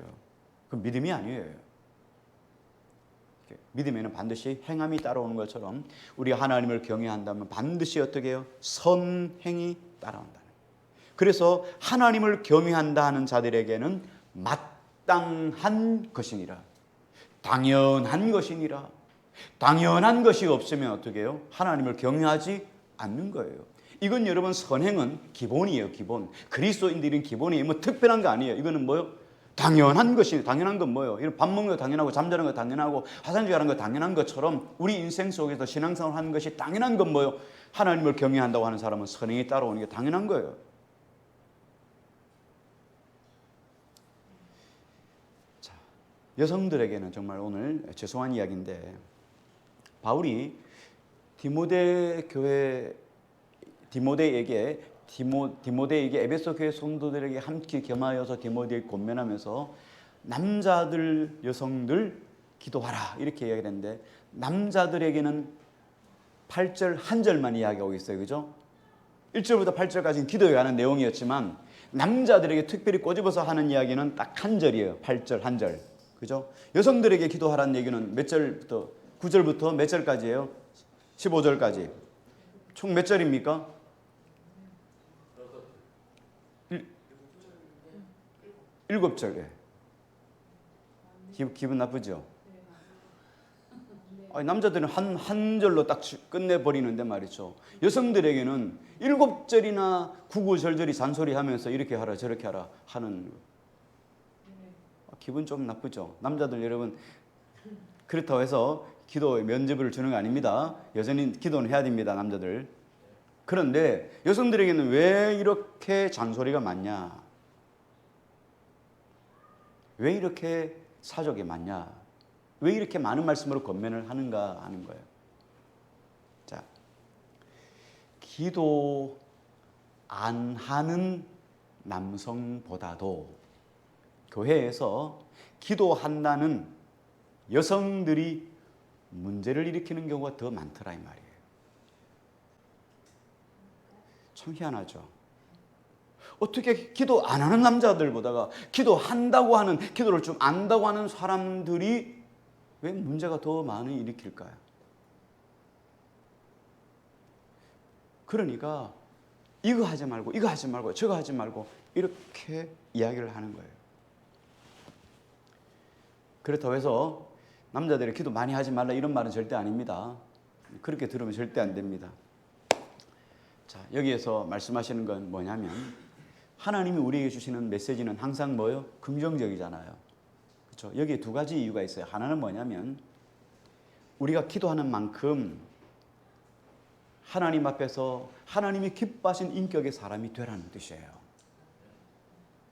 그 믿음이 아니에요. 믿음에는 반드시 행함이 따라오는 것처럼 우리가 하나님을 경외한다면 반드시 어떻게 해요? 선행이 따라온다는 거예요. 그래서 하나님을 경외한다 하는 자들에게는 마땅한 것이니라. 당연한 것이니라. 당연한 것이 없으면 어떻게 해요? 하나님을 경외하지 않는 거예요. 이건 여러분 선행은 기본이에요. 기본. 그리스도인들은 기본이에요. 뭐 특별한 거 아니에요. 이거는 뭐요? 당연한 것이 당연한 건 뭐예요? 이런 밥 먹는 거 당연하고 잠자는 거 당연하고 화장실 가는 거 당연한 것처럼 우리 인생 속에서 신앙생활 하는 것이 당연한 건 뭐예요? 하나님을 경외한다고 하는 사람은 선행이 따라오는 게 당연한 거예요. 자, 여성들에게는 정말 오늘 죄송한 이야기인데 바울이 디모데에게 에베소 교회 성도들에게 함께 겸하여서 디모데에게 권면하면서 남자들 여성들 기도하라 이렇게 이야기했는데 남자들에게는 8절 한 절만 이야기하고 있어요. 그죠? 1절부터 8절까지는 기도에 관한 내용이었지만 남자들에게 특별히 꼬집어서 하는 이야기는 딱 한 절이에요. 8절 한 절. 그죠? 여성들에게 기도하라는 얘기는 몇 절부터 9절부터 몇 절까지예요? 15절까지. 총 몇 절입니까? 일곱 절에. 기분 나쁘죠? 아니, 남자들은 한 절로 딱 끝내버리는데 말이죠. 여성들에게는 7절이나 구구절절히 잔소리하면서 이렇게 하라 저렇게 하라 하는 기분 좀 나쁘죠. 남자들 여러분, 그렇다고 해서 기도에 면죄부를 주는 거 아닙니다. 여전히 기도는 해야 됩니다, 남자들. 그런데 여성들에게는 왜 이렇게 잔소리가 많냐? 왜 이렇게 사족이 많냐? 왜 이렇게 많은 말씀으로 권면을 하는가 하는 거예요. 자, 기도 안 하는 남성보다도 교회에서 기도한다는 여성들이 문제를 일으키는 경우가 더 많더라 이 말이에요. 참 희한하죠. 어떻게 기도 안 하는 남자들보다가 기도한다고 하는, 기도를 좀 안다고 하는 사람들이 왜 문제가 더 많이 일으킬까요? 그러니까 이거 하지 말고 이거 하지 말고 저거 하지 말고 이렇게 이야기를 하는 거예요. 그렇다고 해서 남자들이 기도 많이 하지 말라 이런 말은 절대 아닙니다. 그렇게 들으면 절대 안 됩니다. 자, 여기에서 말씀하시는 건 뭐냐면 하나님이 우리에게 주시는 메시지는 항상 뭐예요? 긍정적이잖아요. 그렇죠? 여기에 두 가지 이유가 있어요. 하나는 뭐냐면 우리가 기도하는 만큼 하나님 앞에서 하나님이 기뻐하신 인격의 사람이 되라는 뜻이에요.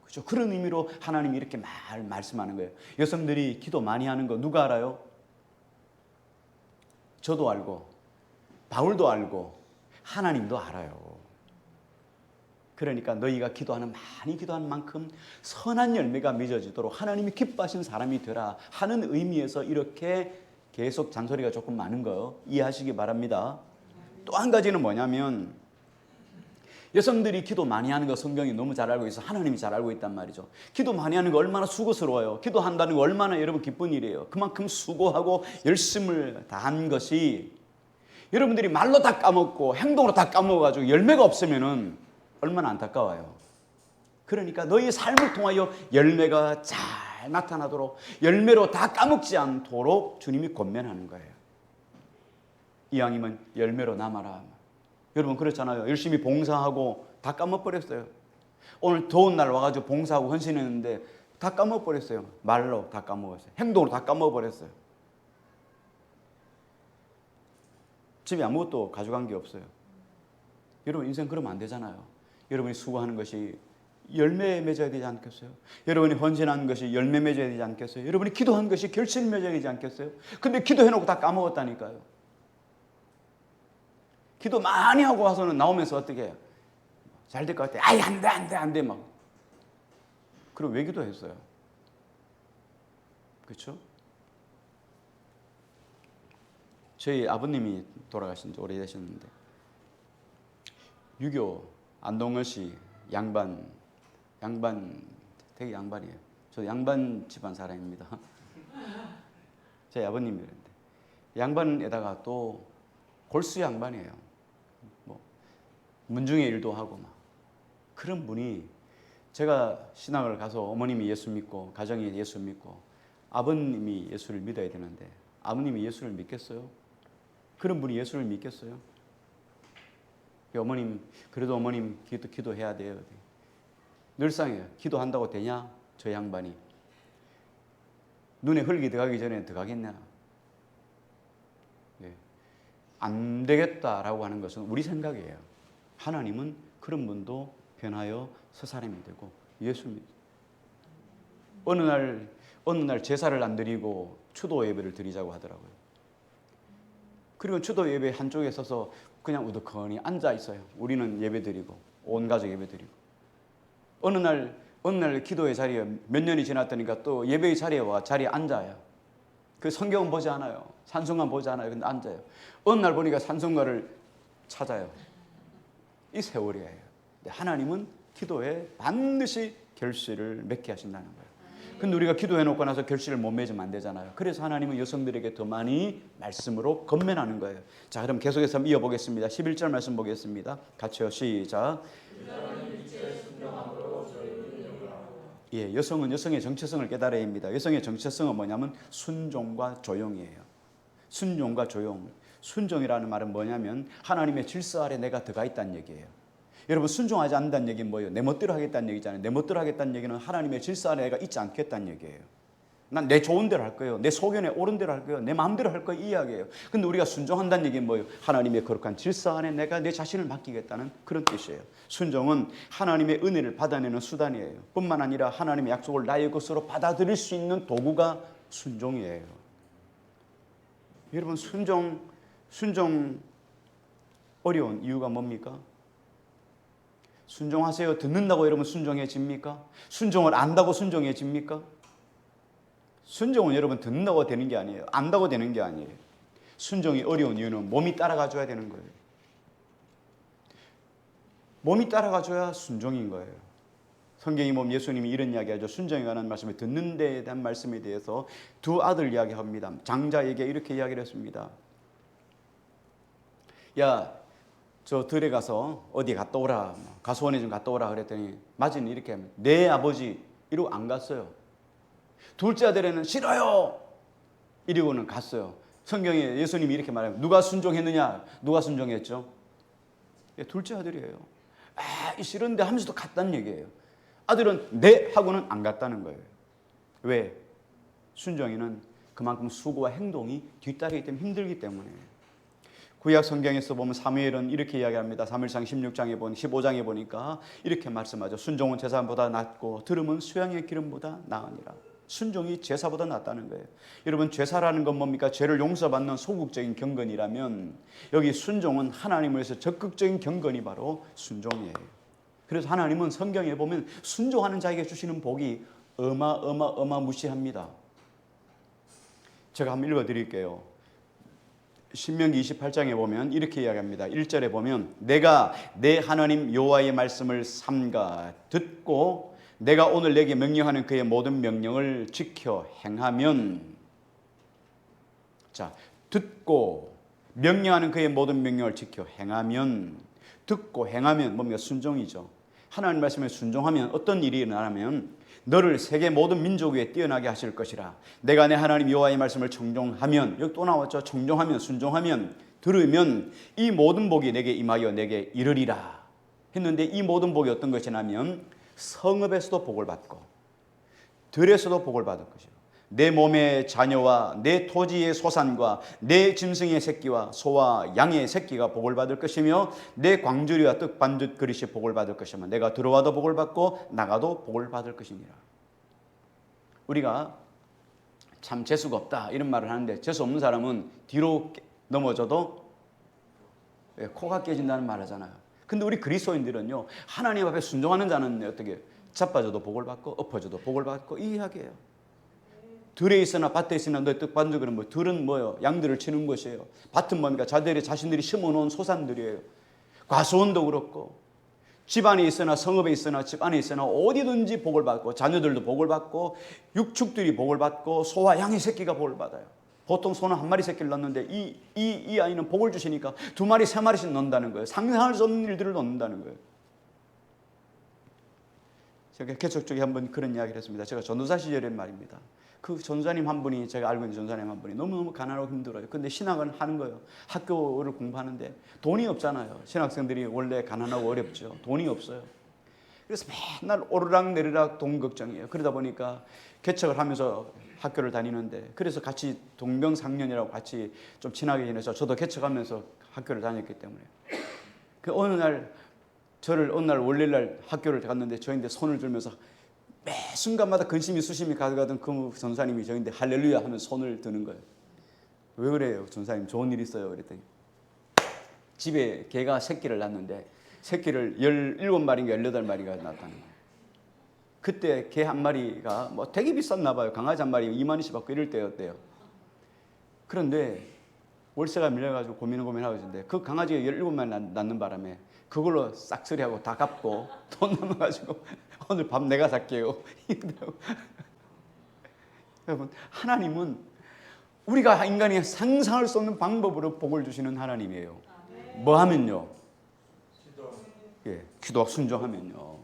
그렇죠? 그런 의미로 하나님이 이렇게 말씀하는 거예요. 여성들이 기도 많이 하는 거 누가 알아요? 저도 알고 바울도 알고 하나님도 알아요. 그러니까 너희가 많이 기도하는 만큼 선한 열매가 맺어지도록 하나님이 기뻐하신 사람이 되라 하는 의미에서 이렇게 계속 잔소리가 조금 많은 거 이해하시기 바랍니다. 또 한 가지는 뭐냐면 여성들이 기도 많이 하는 거 성경이 너무 잘 알고 있어. 하나님이 잘 알고 있단 말이죠. 기도 많이 하는 거 얼마나 수고스러워요. 기도한다는 거 얼마나 여러분 기쁜 일이에요. 그만큼 수고하고 열심을 다한 것이 여러분들이 말로 다 까먹고 행동으로 다 까먹어가지고 열매가 없으면은 얼마나 안타까워요. 그러니까 너희 삶을 통하여 열매가 잘 나타나도록 열매로 다 까먹지 않도록 주님이 권면하는 거예요. 이왕이면 열매로 남아라. 여러분 그렇잖아요. 열심히 봉사하고 다 까먹어버렸어요. 오늘 더운 날 와가지고 봉사하고 헌신했는데 다 까먹어버렸어요. 말로 다 까먹었어요. 행동으로 다 까먹어버렸어요. 집에 아무것도 가져간 게 없어요. 여러분 인생 그러면 안 되잖아요. 여러분이 수고하는 것이 열매 맺어야 되지 않겠어요? 여러분이 헌신하는 것이 열매 맺어야 되지 않겠어요? 여러분이 기도한 것이 결실 맺어야 되지 않겠어요? 근데 기도해놓고 다 까먹었다니까요. 기도 많이 하고 와서는 나오면서 어떻게 해요? 잘 될 것 같아. 아이 안 돼 막. 그럼 왜 기도했어요? 그렇죠? 저희 아버님이 돌아가신 지 오래되셨는데 6.25 안동을시 양반 되게 양반이에요. 저 양반 집안 사람입니다. 저희 아버님이랬는데 양반에다가 또 골수 양반이에요. 뭐 문중의 일도 하고 막 그런 분이 제가 신학을 가서 어머님이 예수 믿고 가정이 예수 믿고 아버님이 예수를 믿어야 되는데 아버님이 예수를 믿겠어요? 그런 분이 예수를 믿겠어요? 어머님 그래도 어머님 기도해야 돼요. 늘상에 기도한다고 되냐? 저 양반이 눈에 흙이 들어가기 전에 들어가겠냐? 안 되겠다라고 하는 것은 우리 생각이에요. 하나님은 그런 분도 변하여 서 사람이 되고 예수 믿어요. 어느 날 제사를 안 드리고 추도 예배를 드리자고 하더라고요. 그리고 추도 예배 한쪽에 서서 그냥 우두커니 앉아 있어요. 우리는 예배 드리고 온 가족 예배 드리고 어느 날 기도의 자리에 몇 년이 지났다니까 또 예배의 자리에 와 자리에 앉아요. 그 성경은 보지 않아요. 찬송가는 보지 않아요. 근데 앉아요. 어느 날 보니까 찬송가를 찾아요. 이 세월이에요. 하나님은 기도에 반드시 결실을 맺게 하신다는 거예요. 근데 우리가 기도해놓고 나서 결실을 못 맺으면 안 되잖아요. 그래서 하나님은 여성들에게 더 많이 말씀으로 권면하는 거예요. 자, 그럼 계속해서 이어보겠습니다. 11절 말씀 보겠습니다. 같이요. 시작. 예, 여성은 여성의 정체성을 깨달아야 합니다. 여성의 정체성은 뭐냐면 순종과 조용이에요. 순종과 조용. 순종이라는 말은 뭐냐면 하나님의 질서 아래 내가 들어가 있다는 얘기예요. 여러분, 순종하지 않는다는 얘기는 뭐예요? 내 멋대로 하겠다는 얘기잖아요. 내 멋대로 하겠다는 얘기는 하나님의 질서 아래 내가 있지 않겠다는 얘기예요. 난 내 좋은 대로 할 거예요. 내 소견에 옳은 대로 할 거예요. 내 마음대로 할 거예요. 이 이야기예요. 근데 우리가 순종한다는 얘기는 뭐예요? 하나님의 거룩한 질서 안에 내가 내 자신을 맡기겠다는 그런 뜻이에요. 순종은 하나님의 은혜를 받아내는 수단이에요. 뿐만 아니라 하나님의 약속을 나의 것으로 받아들일 수 있는 도구가 순종이에요. 여러분, 순종 어려운 이유가 뭡니까? 순종하세요. 듣는다고 여러분 순종해집니까? 순종을 안다고 순종해집니까? 순종은 여러분 듣는다고 되는 게 아니에요. 안다고 되는 게 아니에요. 순종이 어려운 이유는 몸이 따라가줘야 되는 거예요. 몸이 따라가줘야 순종인 거예요. 성경이 보면 예수님이 이런 이야기하죠. 순종에 관한 말씀을 듣는 데에 대한 말씀에 대해서 두 아들 이야기합니다. 장자에게 이렇게 이야기를 했습니다. 야, 저 들에 가서 어디 갔다 오라, 가수원에 좀 갔다 오라 그랬더니 마지는 이렇게 하면 네 아버지 이러고 안 갔어요. 둘째 아들에는 싫어요 이러고는 갔어요. 성경에 예수님이 이렇게 말해요. 누가 순종했느냐? 누가 순종했죠? 예, 둘째 아들이에요. 싫은데 하면서도 갔다는 얘기예요. 아들은 네 하고는 안 갔다는 거예요. 왜? 순종에는 그만큼 수고와 행동이 뒤따르기 때문에 힘들기 때문에. 구약 성경에서 보면 사무엘은 이렇게 이야기합니다. 사무엘상 16장에 15장에 보니까 이렇게 말씀하죠. 순종은 제사보다 낫고 들음은 수양의 기름보다 나으니라. 순종이 제사보다 낫다는 거예요. 여러분, 제사라는 건 뭡니까? 죄를 용서받는 소극적인 경건이라면 여기 순종은 하나님을 위해서 적극적인 경건이 바로 순종이에요. 그래서 하나님은 성경에 보면 순종하는 자에게 주시는 복이 어마무시합니다. 제가 한번 읽어드릴게요. 신명기 28장에 보면 이렇게 이야기합니다. 1절에 보면 내가 내 하나님 여호와의 말씀을 삼가 듣고 내가 오늘 내게 명령하는 그의 모든 명령을 지켜 행하면, 자, 듣고 명령하는 그의 모든 명령을 지켜 행하면, 듣고 행하면 뭡니까? 순종이죠. 하나님 말씀에 순종하면 어떤 일이 일어나냐면 너를 세계 모든 민족 위에 뛰어나게 하실 것이라. 내가 내 하나님 여호와의 말씀을 청종하면, 여기 또 나왔죠. 청종하면, 순종하면, 들으면 이 모든 복이 내게 임하여 내게 이르리라 했는데, 이 모든 복이 어떤 것이냐면 성읍에서도 복을 받고 들에서도 복을 받을 것이요. 내 몸의 자녀와 내 토지의 소산과 내 짐승의 새끼와 소와 양의 새끼가 복을 받을 것이며 내 광주리와 떡 반죽 그릇이 복을 받을 것이며 내가 들어와도 복을 받고 나가도 복을 받을 것이니라. 우리가 참 재수가 없다 이런 말을 하는데, 재수 없는 사람은 뒤로 넘어져도 코가 깨진다는 말 하잖아요. 근데 우리 그리스도인들은요, 하나님 앞에 순종하는 자는 어떻게 자빠져도 복을 받고 엎어져도 복을 받고 이 이야기예요. 들에 있으나 밭에 있으나 너의 떡 반죽은 뭐, 들은 뭐요? 양들을 치는 것이에요. 밭은 뭡니까? 자신들이 심어놓은 소산들이에요. 과수원도 그렇고 집안에 있으나 성읍에 있으나 집안에 있으나 어디든지 복을 받고 자녀들도 복을 받고 육축들이 복을 받고 소와 양의 새끼가 복을 받아요. 보통 소는 한 마리 새끼를 낳는데 이 아이는 복을 주시니까 두 마리 세 마리씩 낳는다는 거예요. 상상할 수 없는 일들을 낳는다는 거예요. 제가 개척 쪽에 한번 그런 이야기를 했습니다. 제가 전도사 시절의 말입니다. 그 전도사님 한 분이, 제가 알고 있는 전도사님 한 분이 너무너무 가난하고 힘들어요. 근데 신학은 하는 거예요. 학교를 공부하는데 돈이 없잖아요. 신학생들이 원래 가난하고 어렵죠. 돈이 없어요. 그래서 맨날 오르락 내리락 돈 걱정이에요. 그러다 보니까 개척을 하면서 학교를 다니는데, 그래서 같이 동병상련이라고 같이 좀 친하게 지내서 저도 개척하면서 학교를 다녔기 때문에 어느 날 월요일날 학교를 갔는데 저인데 손을 들면서 매 순간마다 근심이 수심이 가득하던 그 전사님이 저인데 할렐루야 하면서 손을 드는 거예요. 왜 그래요? 전사님 좋은 일 있어요. 그랬더니 집에 개가 새끼를 낳는데 새끼를 17마리인가 18마리가 낳았다는 거예요. 그때 개 한 마리가 뭐 되게 비쌌나 봐요. 강아지 한 마리 2만 원씩 받고 이럴 때였대요. 그런데 월세가 밀려가지고 고민하고 있는데 그 강아지가 17마리 낳는 바람에 그걸로 싹쓸이하고 다 갚고 돈 남아가지고 오늘 밥 내가 살게요. 여러분, 하나님은 우리가 인간이 상상할 수 없는 방법으로 복을 주시는 하나님이에요. 뭐 하면요? 기도하고 순종하면요.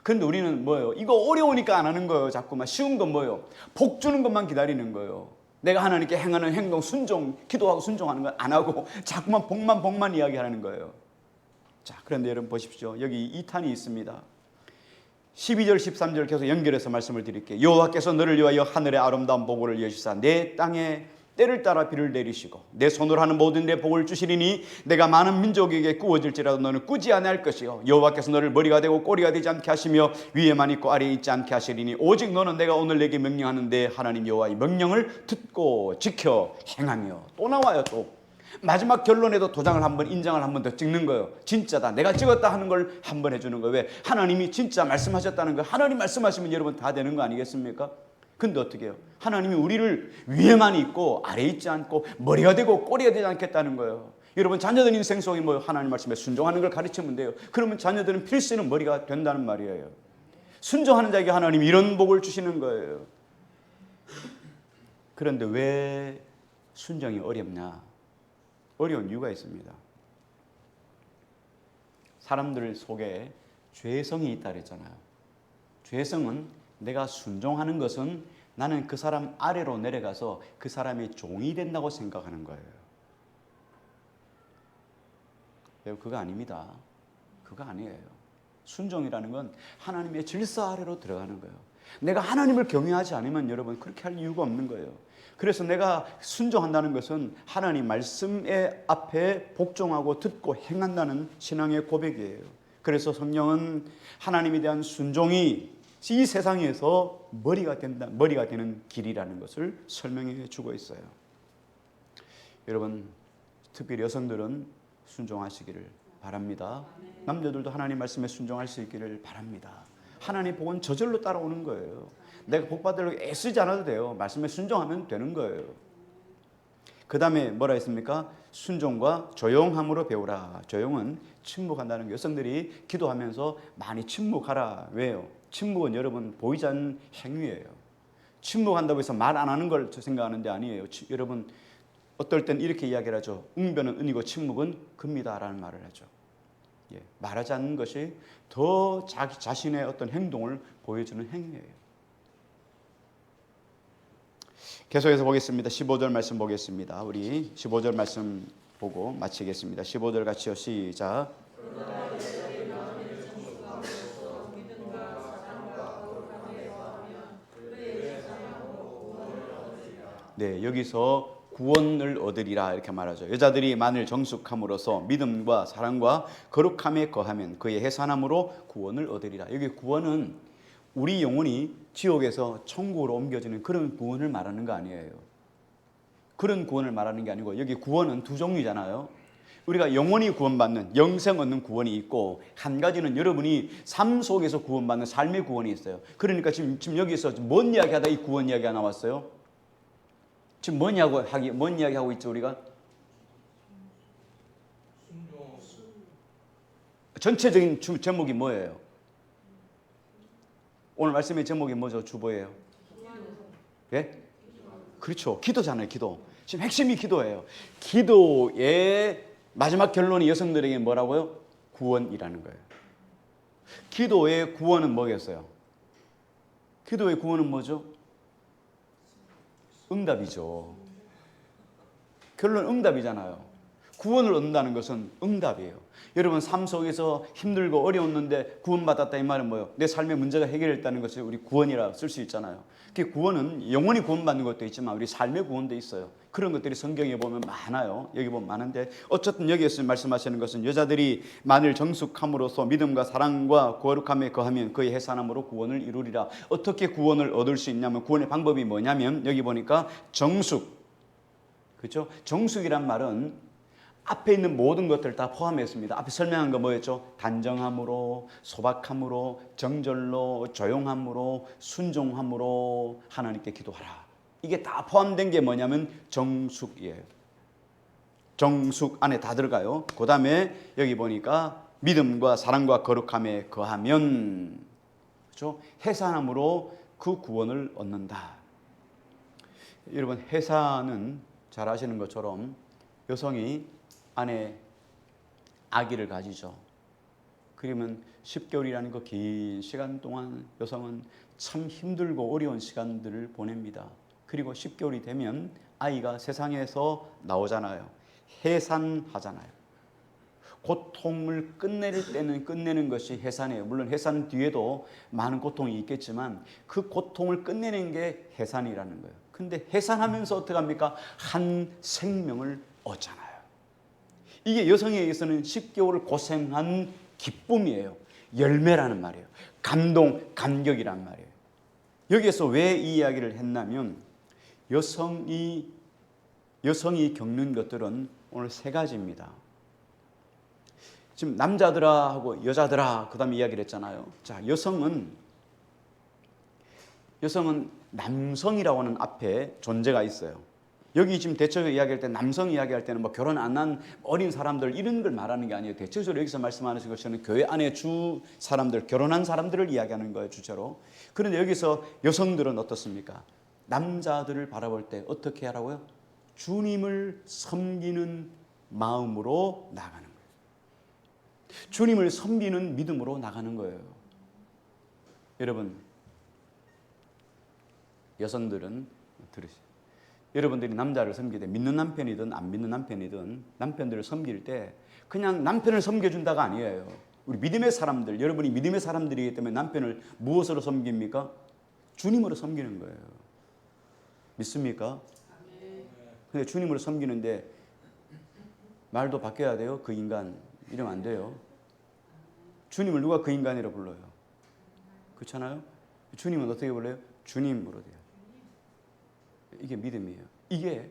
그런데 우리는 뭐예요? 이거 어려우니까 안 하는 거예요. 자꾸만 쉬운 건 뭐예요? 복 주는 것만 기다리는 거예요. 내가 하나님께 행하는 행동, 순종, 기도하고 순종하는 건 안 하고 자꾸만 복만 이야기하는 거예요. 자, 그런데 여러분 보십시오. 여기 2탄이 있습니다. 12절 13절 계속 연결해서 말씀을 드릴게요. 여호와께서 너를 위하여 하늘의 아름다운 보고를 여시사 내 땅에 때를 따라 비를 내리시고 내 손으로 하는 모든 내 복을 주시리니 내가 많은 민족에게 꾸어질지라도 너는 꾸지 아니할 것이요 여호와께서 너를 머리가 되고 꼬리가 되지 않게 하시며 위에만 있고 아래에 있지 않게 하시리니 오직 너는 내가 오늘 내게 명령하는데 하나님 여호와의 명령을 듣고 지켜 행하며. 또 나와요. 또 마지막 결론에도 도장을 한번 인장을 한번 더 찍는 거예요. 진짜다, 내가 찍었다 하는 걸 한번 해주는 거예요. 왜? 하나님이 진짜 말씀하셨다는 거. 하나님 말씀하시면 여러분 다 되는 거 아니겠습니까? 근데 어떻게 해요? 하나님이 우리를 위에만 있고 아래에 있지 않고 머리가 되고 꼬리가 되지 않겠다는 거예요. 여러분 자녀들 인생 속에 뭐 하나님 말씀에 순종하는 걸 가르치면 돼요. 그러면 자녀들은 필시는 머리가 된다는 말이에요. 순종하는 자에게 하나님이 이런 복을 주시는 거예요. 그런데 왜 순종이 어렵냐? 어려운 이유가 있습니다. 사람들 속에 죄성이 있다 그랬잖아요. 죄성은 내가 순종하는 것은 나는 그 사람 아래로 내려가서 그 사람의 종이 된다고 생각하는 거예요. 그거 아닙니다. 그거 아니에요. 순종이라는 건 하나님의 질서 아래로 들어가는 거예요. 내가 하나님을 경외하지 않으면 여러분 그렇게 할 이유가 없는 거예요. 그래서 내가 순종한다는 것은 하나님 말씀의 앞에 복종하고 듣고 행한다는 신앙의 고백이에요. 그래서 성령은 하나님에 대한 순종이 이 세상에서 머리가 되는 길이라는 것을 설명해 주고 있어요. 여러분, 특별히 여성들은 순종하시기를 바랍니다. 남자들도 하나님 말씀에 순종할 수 있기를 바랍니다. 하나님 복은 저절로 따라오는 거예요. 내가 복 받으려고 애쓰지 않아도 돼요. 말씀에 순종하면 되는 거예요. 그 다음에 뭐라 했습니까? 순종과 조용함으로 배우라. 조용은 침묵한다는 거. 여성들이 기도하면서 많이 침묵하라. 왜요? 침묵은 여러분 보이지 않는 행위예요. 침묵한다고 해서 말 안 하는 걸 생각하는 데 아니에요. 여러분 어떨 땐 이렇게 이야기를 하죠. 웅변은 은이고 침묵은 금이다라는 말을 하죠. 말하지 않는 것이 더 자기 자신의 어떤 행동을 보여주는 행위예요. 계속해서 보겠습니다. 15절 말씀 보겠습니다. 우리 15절 말씀 보고 마치겠습니다. 15절 같이요. 시작. 네, 여기서 구원을 얻으리라 이렇게 말하죠. 여자들이 만일 정숙함으로써 믿음과 사랑과 거룩함에 거하면 그의 해산함으로 구원을 얻으리라. 여기 구원은 우리 영혼이 지옥에서 천국으로 옮겨지는 그런 구원을 말하는 거 아니에요. 그런 구원을 말하는 게 아니고 여기 구원은 두 종류잖아요. 우리가 영원히 구원받는 영생 얻는 구원이 있고 한 가지는 여러분이 삶 속에서 구원받는 삶의 구원이 있어요. 그러니까 지금 여기서 뭔 이야기하다 이 구원 이야기가 나왔어요? 지금 뭔 이야기하고 있죠 우리가? 전체적인 제목이 뭐예요? 오늘 말씀의 제목이 뭐죠? 주보예요. 예? 그렇죠. 기도잖아요. 기도. 지금 핵심이 기도예요. 기도의 마지막 결론이 여성들에게 뭐라고요? 구원이라는 거예요. 기도의 구원은 뭐겠어요? 기도의 구원은 뭐죠? 응답이죠. 결론 응답이잖아요. 구원을 얻는다는 것은 응답이에요. 여러분 삶 속에서 힘들고 어려웠는데 구원받았다 이 말은 뭐예요? 내 삶의 문제가 해결했다는 것을 우리 구원이라 쓸 수 있잖아요. 그 구원은 영원히 구원받는 것도 있지만 우리 삶의 구원도 있어요. 그런 것들이 성경에 보면 많아요. 여기 보면 많은데 어쨌든 여기에서 말씀하시는 것은 여자들이 만일 정숙함으로써 믿음과 사랑과 거룩함에 거하면 그의 해산함으로 구원을 이루리라. 어떻게 구원을 얻을 수 있냐면 구원의 방법이 뭐냐면 여기 보니까 정숙, 그렇죠? 정숙이란 말은 앞에 있는 모든 것들을 다 포함했습니다. 앞에 설명한 거 뭐였죠? 단정함으로, 소박함으로, 정절로, 조용함으로, 순종함으로 하나님께 기도하라. 이게 다 포함된 게 뭐냐면 정숙이에요. 정숙 안에 다 들어가요. 그 다음에 여기 보니까 믿음과 사랑과 거룩함에 거하면, 그렇죠? 해산함으로 그 구원을 얻는다. 여러분 해산은 잘 아시는 것처럼 여성이 안에 아기를 가지죠. 그러면 10개월이라는 그 긴 시간 동안 여성은 참 힘들고 어려운 시간들을 보냅니다. 그리고 10개월이 되면 아이가 세상에서 나오잖아요. 해산하잖아요. 고통을 끝낼 때는 끝내는 것이 해산이에요. 물론 해산 뒤에도 많은 고통이 있겠지만 그 고통을 끝내는 게 해산이라는 거예요. 근데 해산하면서 어떻게 합니까? 한 생명을 얻잖아요. 이게 여성에게서는 10개월을 고생한 기쁨이에요. 열매라는 말이에요. 감동, 감격이란 말이에요. 여기에서 왜 이 이야기를 했냐면 여성이 겪는 것들은 오늘 세 가지입니다. 지금 남자들아 하고 여자들아 그다음에 이야기를 했잖아요. 자, 여성은 남성이라고 하는 앞에 존재가 있어요. 여기 지금 대체적으로 이야기할 때 남성 이야기할 때는 뭐 결혼 안 한 어린 사람들 이런 걸 말하는 게 아니에요. 대체적으로 여기서 말씀하는 것은 교회 안에 주 사람들, 결혼한 사람들을 이야기하는 거예요, 주체로. 그런데 여기서 여성들은 어떻습니까? 남자들을 바라볼 때 어떻게 하라고요? 주님을 섬기는 마음으로 나가는 거예요. 주님을 섬기는 믿음으로 나가는 거예요. 여러분, 여성들은 들으세요. 여러분들이 남자를 섬길 때 믿는 남편이든 안 믿는 남편이든 남편들을 섬길 때 그냥 남편을 섬겨준다가 아니에요. 우리 믿음의 사람들, 여러분이 믿음의 사람들이기 때문에 남편을 무엇으로 섬깁니까? 주님으로 섬기는 거예요. 믿습니까? 근데 주님으로 섬기는데 말도 바뀌어야 돼요. 그 인간 이러면 안 돼요. 주님을 누가 그 인간이라고 불러요? 그렇잖아요? 주님은 어떻게 불러요? 주님으로 돼요. 이게 믿음이에요. 이게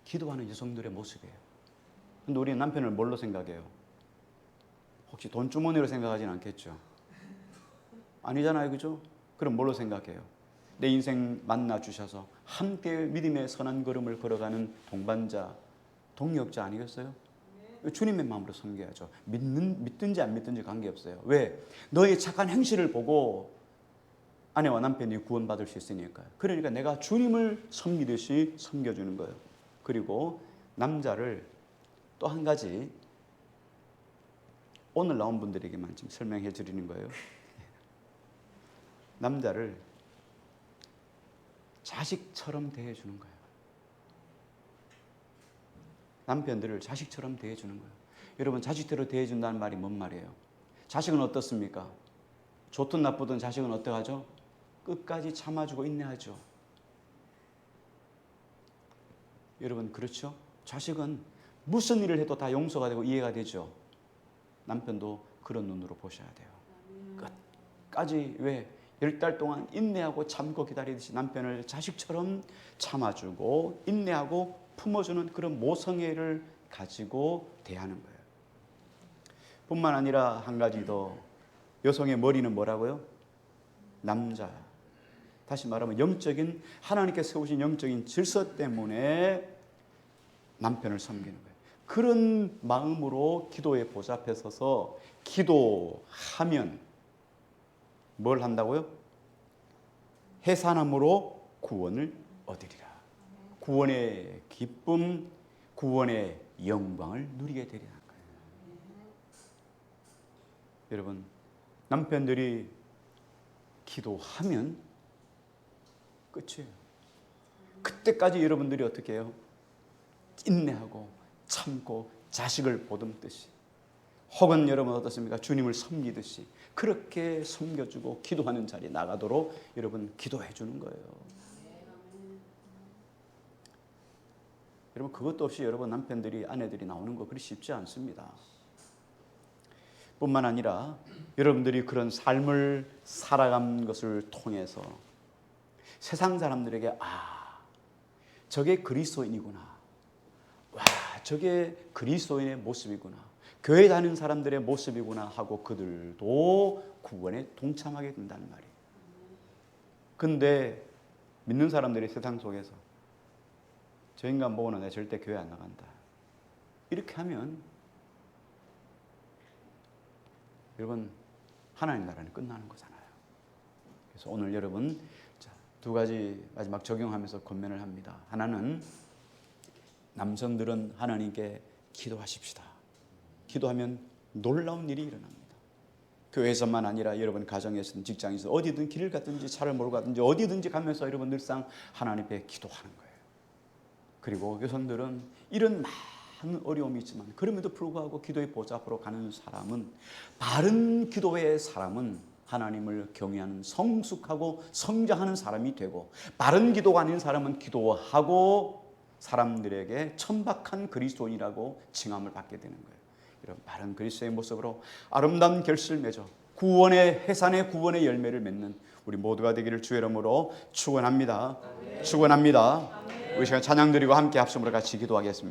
기도하는 여성들의 모습이에요. 근데 우리는 남편을 뭘로 생각해요? 혹시 돈주머니로 생각하지는 않겠죠? 아니잖아요. 그죠? 그럼 뭘로 생각해요? 내 인생 만나주셔서 함께 믿음의 선한 걸음을 걸어가는 동반자, 동역자 아니겠어요? 주님의 마음으로 섬겨야죠. 믿든지 안 믿든지 관계없어요. 왜? 너의 착한 행실을 보고 아내와 남편이 구원받을 수 있으니까요. 그러니까 내가 주님을 섬기듯이 섬겨주는 거예요. 그리고 남자를 또 한 가지 오늘 나온 분들에게만 지금 설명해 드리는 거예요. 남자를 자식처럼 대해주는 거예요. 남편들을 자식처럼 대해주는 거예요. 여러분, 자식대로 대해준다는 말이 뭔 말이에요? 자식은 어떻습니까? 좋든 나쁘든 자식은 어떡하죠? 끝까지 참아주고 인내하죠. 여러분, 그렇죠? 자식은 무슨 일을 해도 다 용서가 되고 이해가 되죠. 남편도 그런 눈으로 보셔야 돼요. 끝까지 왜? 10달 동안 인내하고 참고 기다리듯이 남편을 자식처럼 참아주고 인내하고 품어주는 그런 모성애를 가지고 대하는 거예요. 뿐만 아니라 한 가지 더, 여성의 머리는 뭐라고요? 남자. 다시 말하면 영적인, 하나님께서 세우신 영적인 질서 때문에 남편을 섬기는 거예요. 그런 마음으로 기도의 보좌 앞에 서서 기도하면 뭘 한다고요? 해산함으로 구원을 얻으리라. 구원의 기쁨, 구원의 영광을 누리게 되리라는 거예요. 여러분, 남편들이 기도하면 끝이에요. 그때까지 여러분들이 어떻게 해요? 인내하고 참고 자식을 보듬듯이, 혹은 여러분 어떻습니까? 주님을 섬기듯이 그렇게 섬겨주고 기도하는 자리에 나가도록 여러분 기도해 주는 거예요. 여러분, 그것도 없이 여러분 남편들이, 아내들이 나오는 거 그리 쉽지 않습니다. 뿐만 아니라 여러분들이 그런 삶을 살아간 것을 통해서 세상 사람들에게 저게 그리스도인이구나, 와, 저게 그리스도인의 모습이구나, 교회 다니는 사람들의 모습이구나 하고 그들도 구원에 동참하게 된다는 말이에요. 근데 믿는 사람들이 세상 속에서 저 인간 보고는 내가 절대 교회 안 나간다, 이렇게 하면 여러분 하나님 나라는 끝나는 거잖아요. 그래서 오늘 여러분 두 가지 마지막 적용하면서 권면을 합니다. 하나는 남성들은 하나님께 기도하십시다. 기도하면 놀라운 일이 일어납니다. 교회에서만 아니라 여러분 가정에서든 직장에서 어디든 길을 갔든지 차를 몰고 가든지 어디든지 가면서 여러분 늘상 하나님 앞에 기도하는 거예요. 그리고 여성들은 이런 많은 어려움이 있지만 그럼에도 불구하고 기도의 보좌 앞으로 가는 사람은, 바른 기도의 사람은 하나님을 경외하는 성숙하고 성장하는 사람이 되고, 바른 기도가 아닌 사람은 기도하고 사람들에게 천박한 그리스도인이라고 칭함을 받게 되는 거예요. 이런 바른 그리스도의 모습으로 아름다운 결실을 맺어 구원의 해산의 구원의 열매를 맺는 우리 모두가 되기를 주의 이름으로 축원합니다. 축원합니다. 우리 시간 찬양 드리고 함께 합심으로 같이 기도하겠습니다.